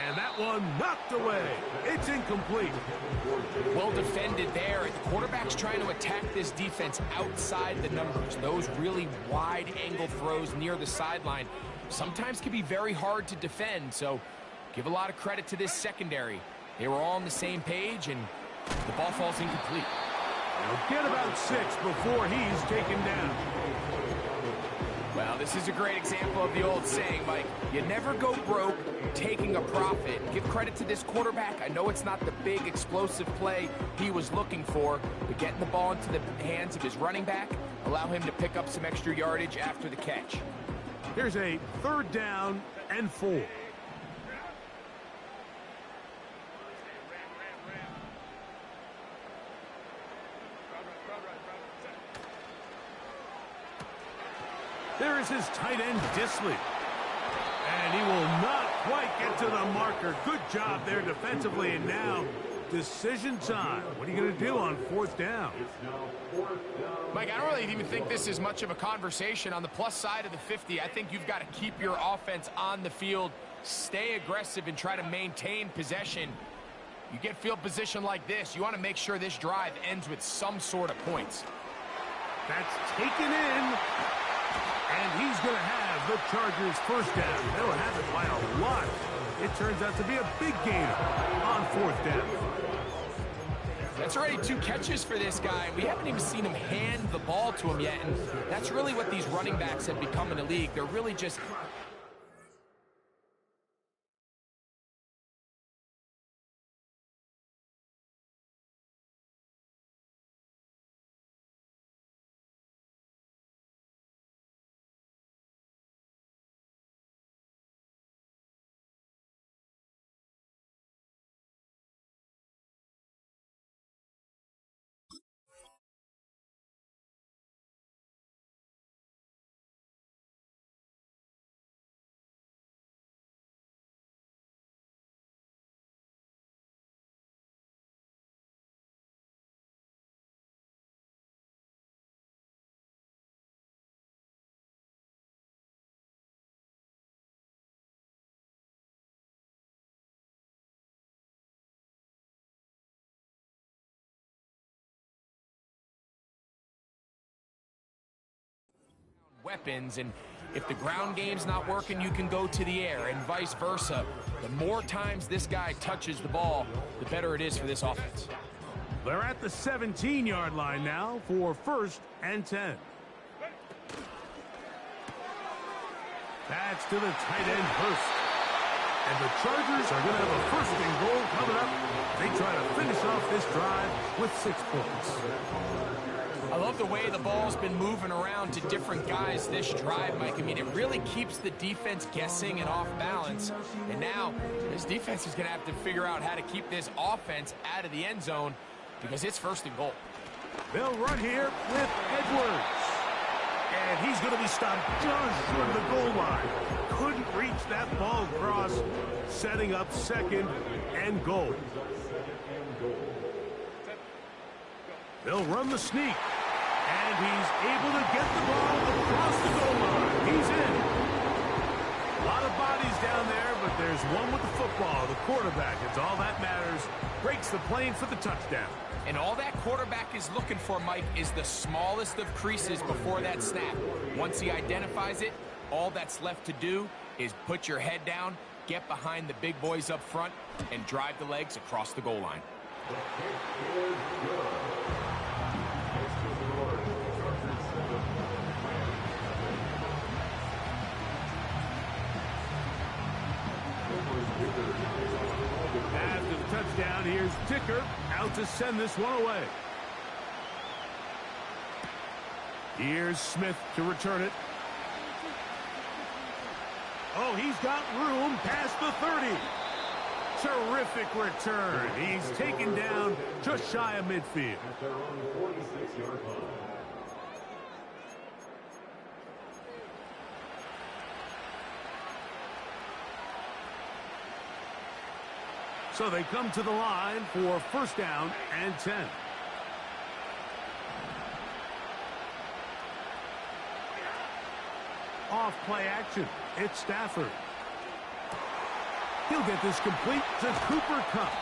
And that one knocked away. It's incomplete. Well defended there. The quarterback's trying to attack this defense outside the numbers. Those really wide angle throws near the sideline sometimes can be very hard to defend. So give a lot of credit to this secondary. They were all on the same page, and the ball falls incomplete. He'll get about 6 before he's taken down. Well, this is a great example of the old saying, Mike. You never go broke taking a profit. Give credit to this quarterback. I know it's not the big explosive play he was looking for, but getting the ball into the hands of his running back, allow him to pick up some extra yardage after the catch. Here's a 3rd down and 4. There is his tight end, Dillon. And he will not quite get to the marker. Good job there defensively. And now, decision time. What are you going to do on 4th down? Mike, I don't really even think this is much of a conversation. On the plus side of the 50, I think you've got to keep your offense on the field, stay aggressive, and try to maintain possession. You get field position like this, you want to make sure this drive ends with some sort of points. That's taken in. And he's going to have the Chargers' 1st down. They'll have it by a lot. It turns out to be a big gainer on 4th down. That's already 2 catches for this guy. We haven't even seen him hand the ball to him yet. And that's really what these running backs have become in the league. They're really just... weapons, and if the ground game's not working, you can go to the air, and vice versa. The more times this guy touches the ball, the better it is for this offense. They're at the 17-yard line now for 1st and 10. That's to the tight end, Hurst. And the Chargers are going to have a 1st and goal coming up. They try to finish off this drive with 6 points. I love the way the ball's been moving around to different guys this drive, Mike. I mean, it really keeps the defense guessing and off balance. And now, this defense is going to have to figure out how to keep this offense out of the end zone because it's 1st and goal. They'll run here with Edwards. And he's going to be stopped just short of the goal line. Couldn't reach that ball across, setting up 2nd and goal. They'll run the sneak. And he's able to get the ball across the goal line. He's in. A lot of bodies down there, but there's one with the football. The quarterback, it's all that matters. Breaks the plane for the touchdown. And all that quarterback is looking for, Mike, is the smallest of creases before that snap. Once he identifies it, all that's left to do is put your head down, get behind the big boys up front, and drive the legs across the goal line. After the touchdown, here's Dicker out to send this one away. Here's Smith to return it. Oh, he's got room past the 30. Terrific return. He's taken down just shy of midfield. So they come to the line for 1st down and 10. off play action. It's Stafford. He'll get this complete to Cooper Kupp.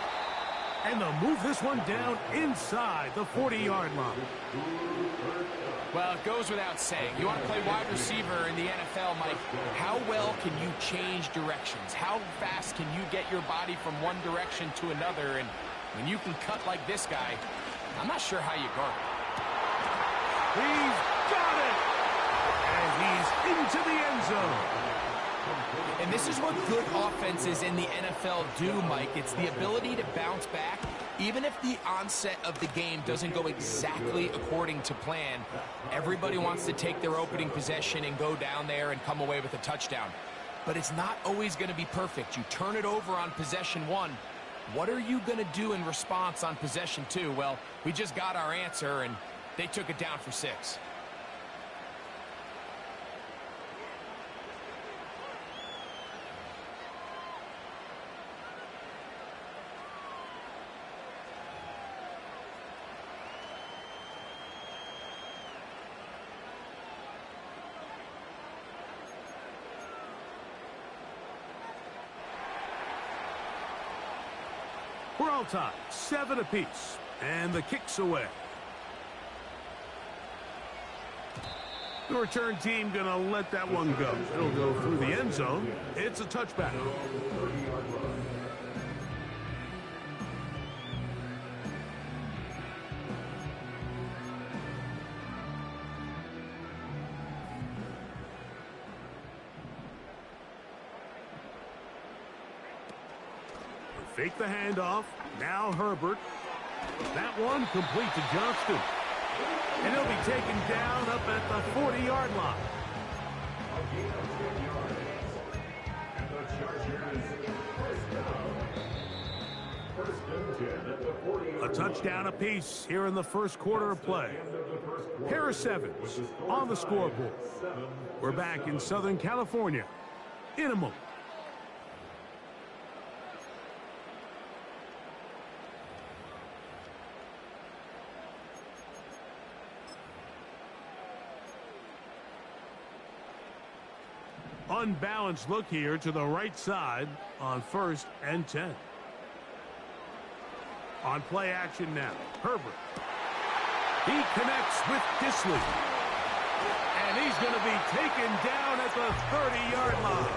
And they'll move this one down inside the 40-yard line. Well, it goes without saying. You want to play wide receiver in the NFL, Mike. How well can you change directions? How fast can you get your body from one direction to another? And when you can cut like this guy, I'm not sure how you guard it. He's got it! And he's into the end zone. And this is what good offenses in the NFL do, Mike. It's the ability to bounce back. Even if the onset of the game doesn't go exactly according to plan, everybody wants to take their opening possession and go down there and come away with a touchdown. But it's not always going to be perfect. You turn it over on possession one. What are you going to do in response on possession two? Well, we just got our answer, and they took it down for 6. We're all tied, 7 apiece, and the kick's away. The return team gonna let that one go. It'll go through the end zone. It's a touchback. Fake the handoff. Now Herbert. That one complete to Johnston. And he'll be taken down up at the 40-yard line. A touchdown apiece here in the first quarter of play. Harris Evans on the scoreboard. We're back in Southern California in a moment. Unbalanced look here to the right side on 1st and 10. On play action now, Herbert. He connects with Disley. And he's going to be taken down at the 30-yard line.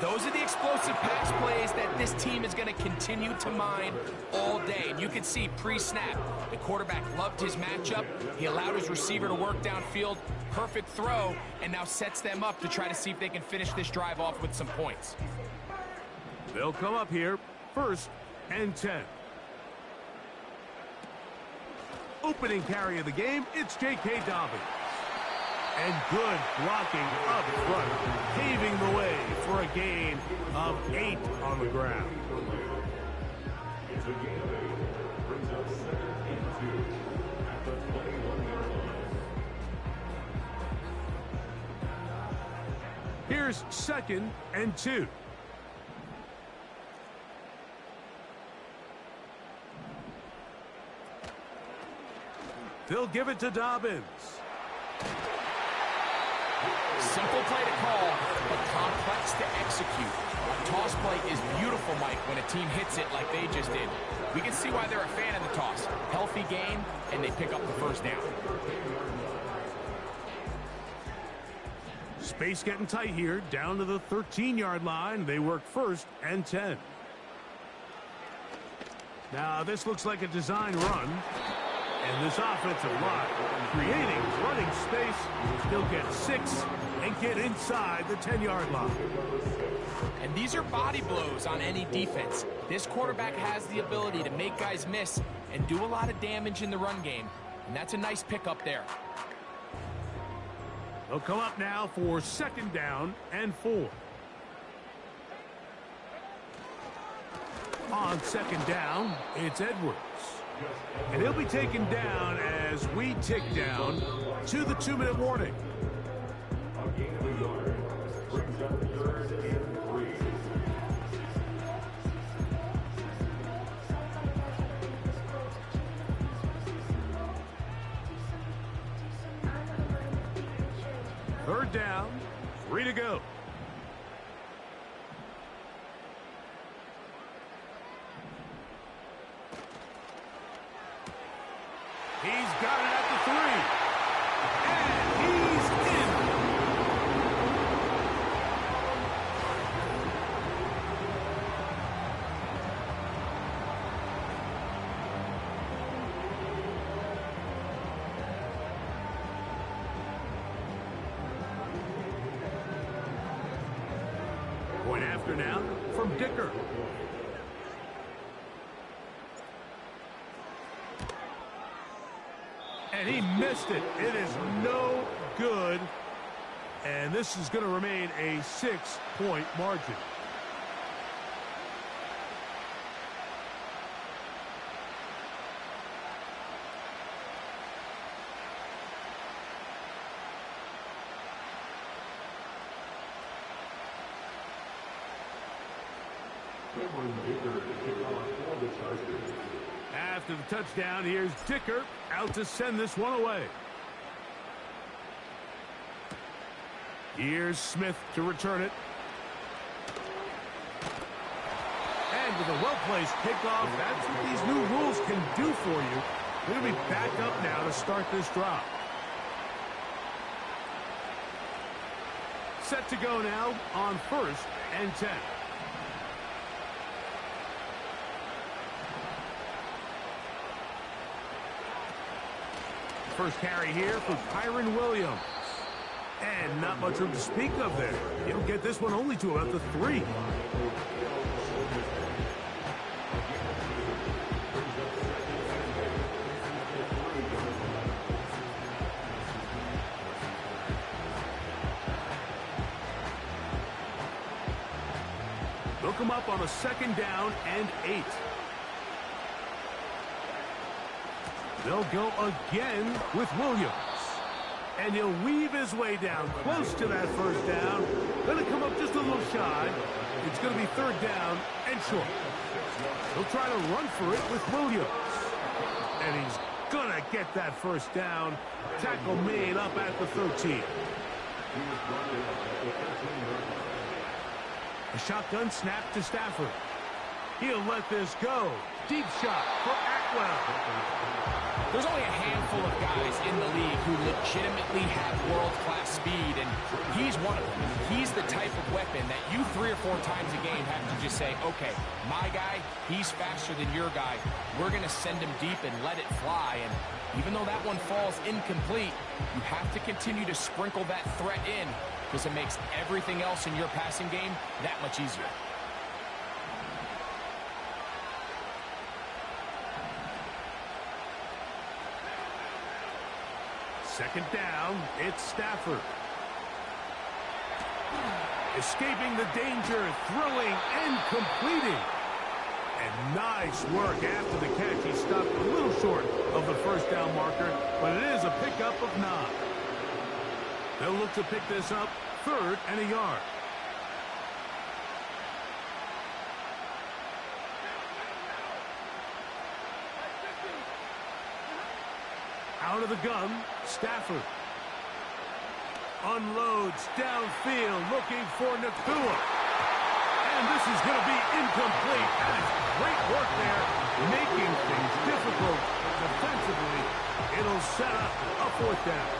Those are the explosive pass plays that this team is going to continue to mine all day. And you can see pre-snap, the quarterback loved his matchup. He allowed his receiver to work downfield. Perfect throw, and now sets them up to try to see if they can finish this drive off with some points. They'll come up here, 1st and 10. Opening carry of the game, it's J.K. Dobbins. And good blocking up front, paving the way for a gain of 8 on the ground. It's a gain of 8. Brings up 2nd and 2 at the 21-yard line. Here's 2nd and 2. They'll give it to Dobbins. Simple play to call, but complex to execute. A toss play is beautiful, Mike, when a team hits it like they just did. We can see why they're a fan of the toss. Healthy gain, and they pick up the 1st down. Space getting tight here, down to the 13-yard line. They work 1st and 10. Now, this looks like a design run. And this offensive line creating running space. He'll get 6 and get inside the 10-yard line. And these are body blows on any defense. This quarterback has the ability to make guys miss and do a lot of damage in the run game. And that's a nice pickup there. They'll come up now for 2nd down and 4. On 2nd down, it's Edwards. And he'll be taken down as we tick down to the 2-minute warning. A gain of a yard. Brings up 3rd and 3. Third down, 3 to go. He's got it at the 3. And he's in. Point after now from Dicker. And he missed it. It is no good. And this is going to remain a 6-point margin. After the touchdown, here's Dicker out to send this one away. Here's Smith to return it. And with a well-placed kickoff, that's what these new rules can do for you. They're going to be back up now to start this drive. Set to go now on 1st and 10. First carry here for Kyron Williams. And not much room to speak of there. He'll get this one only to about the 3. Look him up on a 2nd down and 8. They'll go again with Williams. And he'll weave his way down close to that 1st down. Going to come up just a little shy. It's going to be 3rd down and short. He'll try to run for it with Williams. And he's going to get that 1st down. Tackle made up at the 13. A shotgun snap to Stafford. He'll let this go. Deep shot for Atwell. There's only a handful of guys in the league who legitimately have world-class speed, and he's one of them. He's the type of weapon that you 3 or 4 times a game have to just say, okay, my guy, he's faster than your guy. We're going to send him deep and let it fly. And even though that one falls incomplete, you have to continue to sprinkle that threat in because it makes everything else in your passing game that much easier. Second down, it's Stafford. Escaping the danger, throwing and completing. And nice work after the catch. He stopped a little short of the 1st down marker, but it is a pickup of 9. They'll look to pick this up 3rd and a yard. Out of the gun, Stafford. Unloads downfield, looking for Nakua. And this is going to be incomplete. That is great work there, making things difficult defensively. It'll set up a 4th down.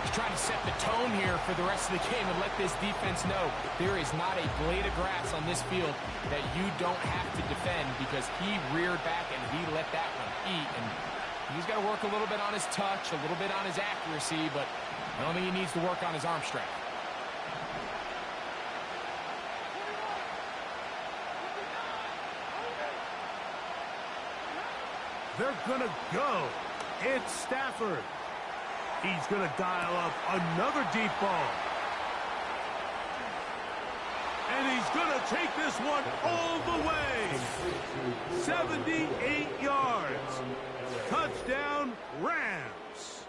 He's trying to set the tone here for the rest of the game and let this defense know there is not a blade of grass on this field that you don't have to defend because he reared back and he let that one eat. And he's got to work a little bit on his touch, a little bit on his accuracy, but I don't think he needs to work on his arm strength. They're going to go. It's Stafford. He's going to dial up another deep ball. And he's going to take this one all the way. 78 yards. Touchdown, Rams.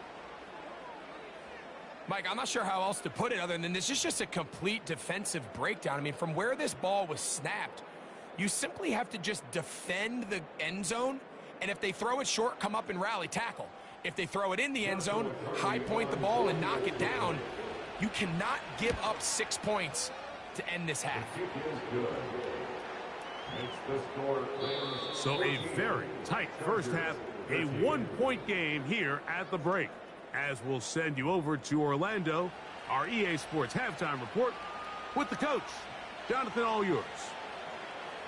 Mike, I'm not sure how else to put it other than this is just a complete defensive breakdown. I mean, from where this ball was snapped, you simply have to just defend the end zone, and if they throw it short, come up and rally tackle. If they throw it in the end zone, high point the ball and knock it down, you cannot give up 6 points to end this half. So a very tight first half, a 1-point game here at the break. As we'll send you over to Orlando, our EA Sports halftime report with the coach. Jonathan, all yours.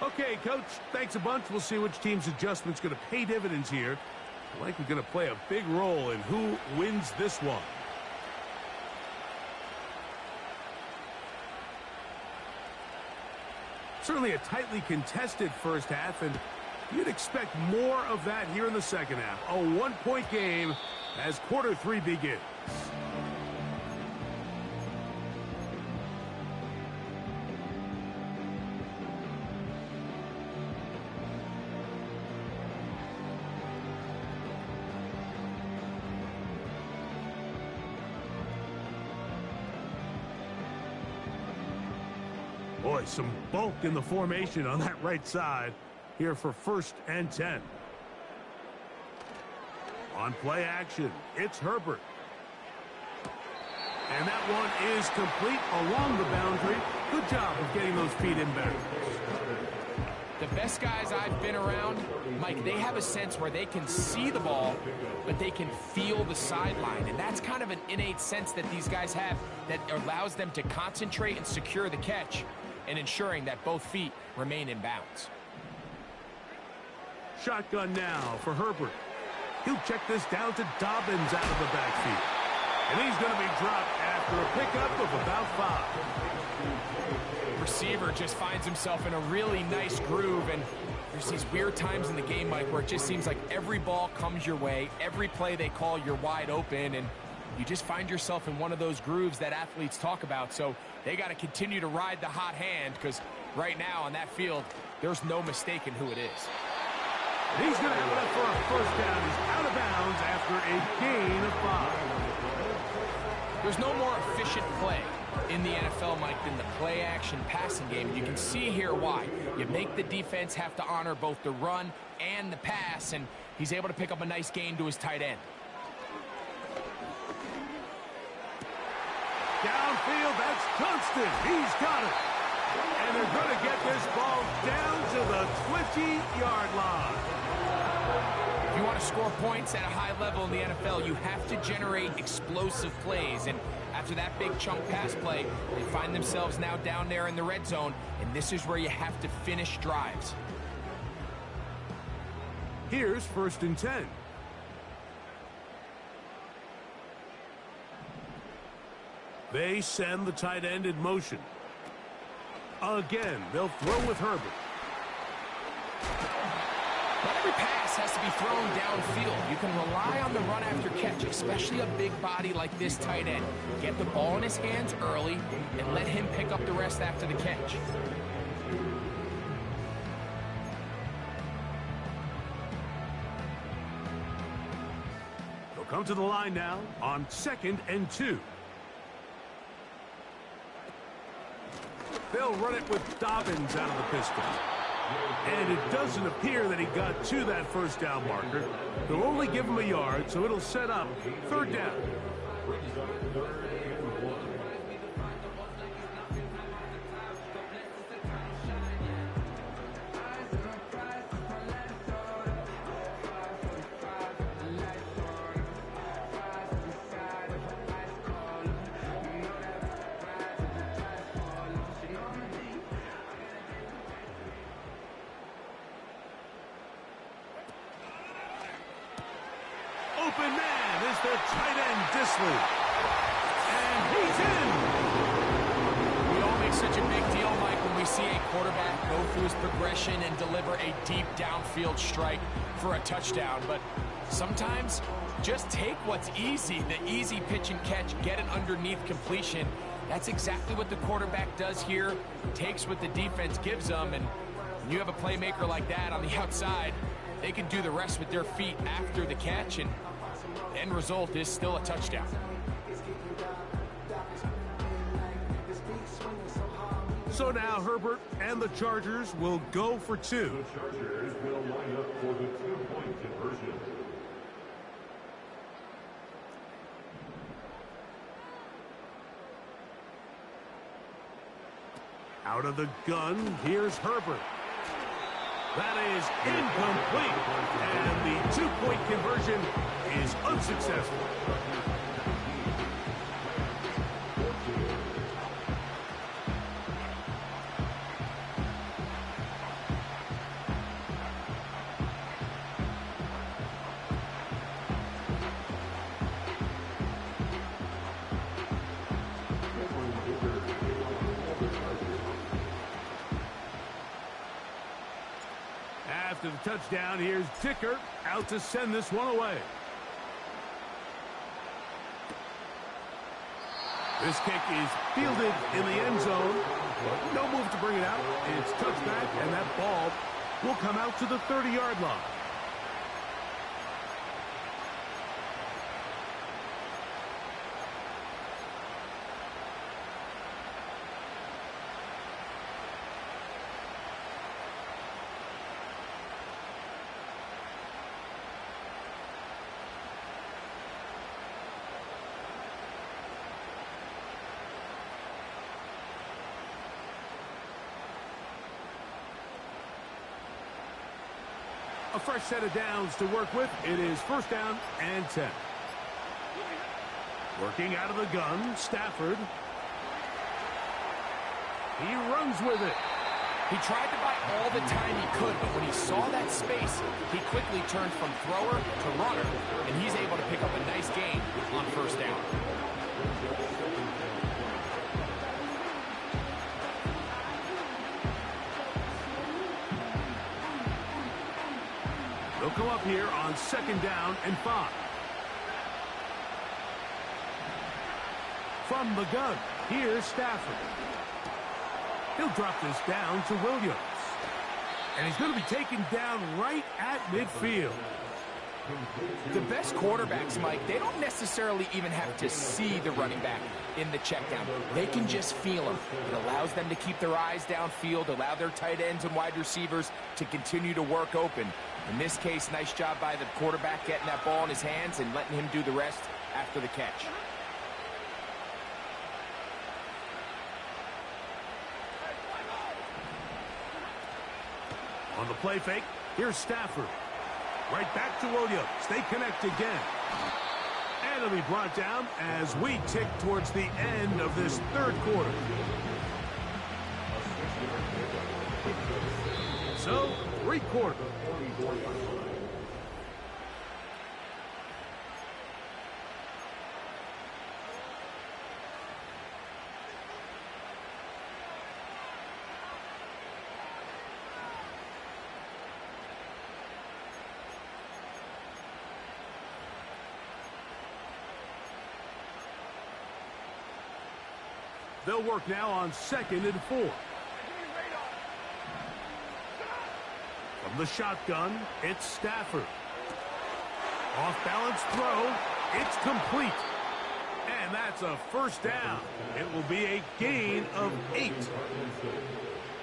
Okay, Coach, thanks a bunch. We'll see which team's adjustment's going to pay dividends here. Likely going to play a big role in who wins this one. Certainly a tightly contested first half, and you'd expect more of that here in the second half. A 1-point game as quarter 3 begins. Boy, some bulk in the formation on that right side here for 1st and 10. On play action, it's Herbert. And that one is complete along the boundary. Good job of getting those feet in bounds. The best guys I've been around, Mike, they have a sense where they can see the ball, but they can feel the sideline. And that's kind of an innate sense that these guys have that allows them to concentrate and secure the catch and ensuring that both feet remain in bounds. Shotgun now for Herbert. He'll check this down to Dobbins out of the backfield. And he's going to be dropped after a pickup of about 5. Receiver just finds himself in a really nice groove, and there's these weird times in the game, Mike, where it just seems like every ball comes your way, every play they call, you're wide open, and you just find yourself in one of those grooves that athletes talk about. So they got to continue to ride the hot hand, because right now on that field, there's no mistaking who it is. He's going to have enough for a first down. He's out of bounds after a gain of 5. There's no more efficient play in the NFL, Mike, than the play-action passing game. You can see here why. You make the defense have to honor both the run and the pass, and he's able to pick up a nice gain to his tight end. Downfield, that's Johnston. He's got it. And they're going to get this ball down to the 20-yard line. If you want to score points at a high level in the NFL, you have to generate explosive plays. And after that big chunk pass play, they find themselves now down there in the red zone, and this is where you have to finish drives. Here's 1st and 10. They send the tight end in motion. Again, they'll throw with Herbert. Not every pass has to be thrown downfield. You can rely on the run after catch, especially a big body like this tight end. Get the ball in his hands early and let him pick up the rest after the catch. They'll come to the line now on 2nd and 2. They'll run it with Dobbins out of the pistol. And it doesn't appear that he got to that first down marker. They'll only give him a yard, so it'll set up 3rd down. Open man is their tight end, Dillon. And he's in. We all make such a big deal, Mike, when we see a quarterback go through his progression and deliver a deep downfield strike for a touchdown. But sometimes just take what's easy, the easy pitch and catch, get it underneath completion. That's exactly what the quarterback does here. Takes what the defense gives them, and when you have a playmaker like that on the outside, they can do the rest with their feet after the catch, and the end result is still a touchdown. So now Herbert and the Chargers will go for 2. The Chargers will line up for the 2-point conversion. Out of the gun, here's Herbert. That is incomplete, and the two-point conversion is unsuccessful. After the touchdown, here's Dicker out to send this one away. This kick is fielded in the end zone. No move to bring it out. It's touched back, and that ball will come out to the 30-yard line. A fresh set of downs to work with. It is first down and 10. Working out of the gun, Stafford. He runs with it. He tried to buy all the time he could, but when he saw that space, he quickly turned from thrower to runner, and he's able to pick up a nice gain on first down. They'll come up here on second down and 5. From the gun, here's Stafford. He'll drop this down to Williams. And he's going to be taken down right at midfield. The best quarterbacks, Mike, they don't necessarily even have to see the running back in the check down. They can just feel him. It allows them to keep their eyes downfield, allow their tight ends and wide receivers to continue to work open. In this case, nice job by the quarterback getting that ball in his hands and letting him do the rest after the catch. On the play fake, here's Stafford. Right back to Williams. They connect again. And it'll be brought down as we tick towards the end of this third quarter. So, 3 quarters. They'll work now on second and 4. From the shotgun, it's Stafford. Off-balance throw. It's complete. And that's a first down. It will be a gain of 8.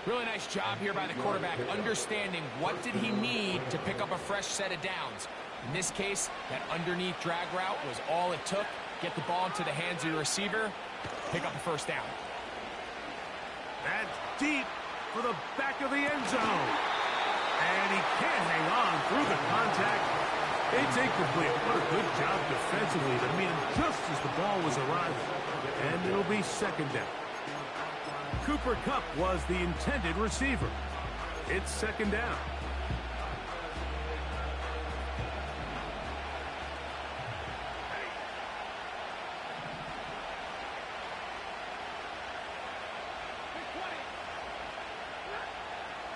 Really nice job here by the quarterback, understanding what did he need to pick up a fresh set of downs. In this case, that underneath drag route was all it took. Get the ball into the hands of your receiver, pick up a first down. That's deep for the back of the end zone. And he can't hang on through the contact. It's incomplete. What a good job defensively to meet him just as the ball was arriving. And it'll be second down. Cooper Kupp was the intended receiver. It's second down.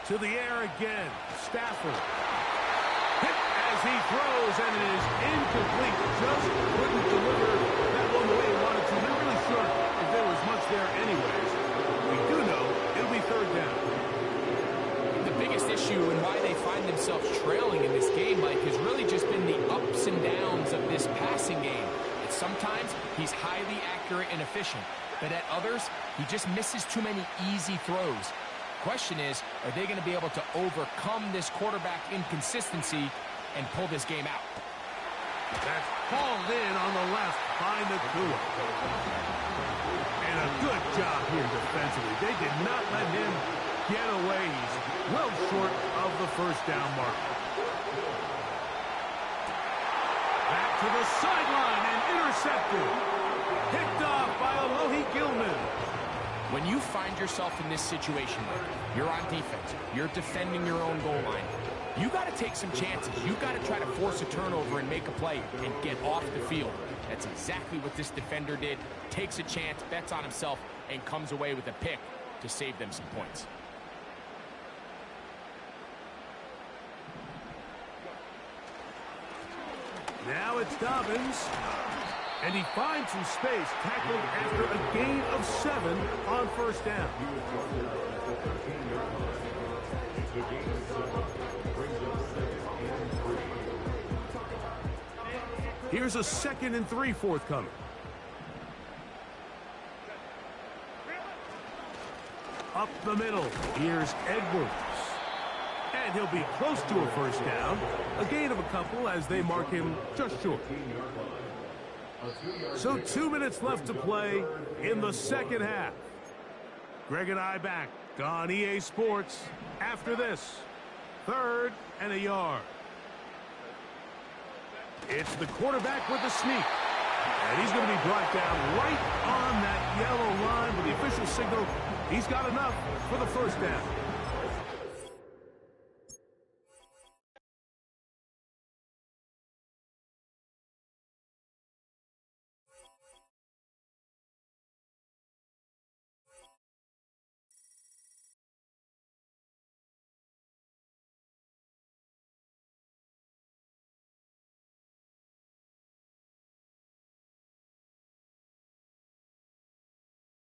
To the air again. Stafford. Hit as he throws, and it is incomplete. Just couldn't deliver that one the way he wanted to. Not really sure if there was much there anyways. We do know it'll be third down. The biggest issue and why they find themselves trailing in this game, Mike, has really just been the ups and downs of this passing game. And sometimes he's highly accurate and efficient, but at others, he just misses too many easy throws. Question is, are they going to be able to overcome this quarterback inconsistency and pull this game out? That's hauled in on the left by Nakua. And a good job here defensively. They did not let him get away. He's well short of the first down mark. Back to the sideline and intercepted. Picked off by Alohi Gilman. When you find yourself in this situation, you're on defense, you're defending your own goal line, you got to take some chances. You got to try to force a turnover and make a play and get off the field. That's exactly what this defender did. Takes a chance, bets on himself, and comes away with a pick to save them some points. Now it's Dobbins. And he finds some space, tackled after a gain of 7 on first down. Here's a 2nd and 3 forthcoming. Up the middle, here's Edwards. And he'll be close to a first down. A gain of a couple as they mark him just short. So 2 minutes left to play in the second half. Greg and I back on EA Sports after this. 3rd and a yard. It's the quarterback with the sneak. And he's going to be brought down right on that yellow line with the official signal. He's got enough for the first down.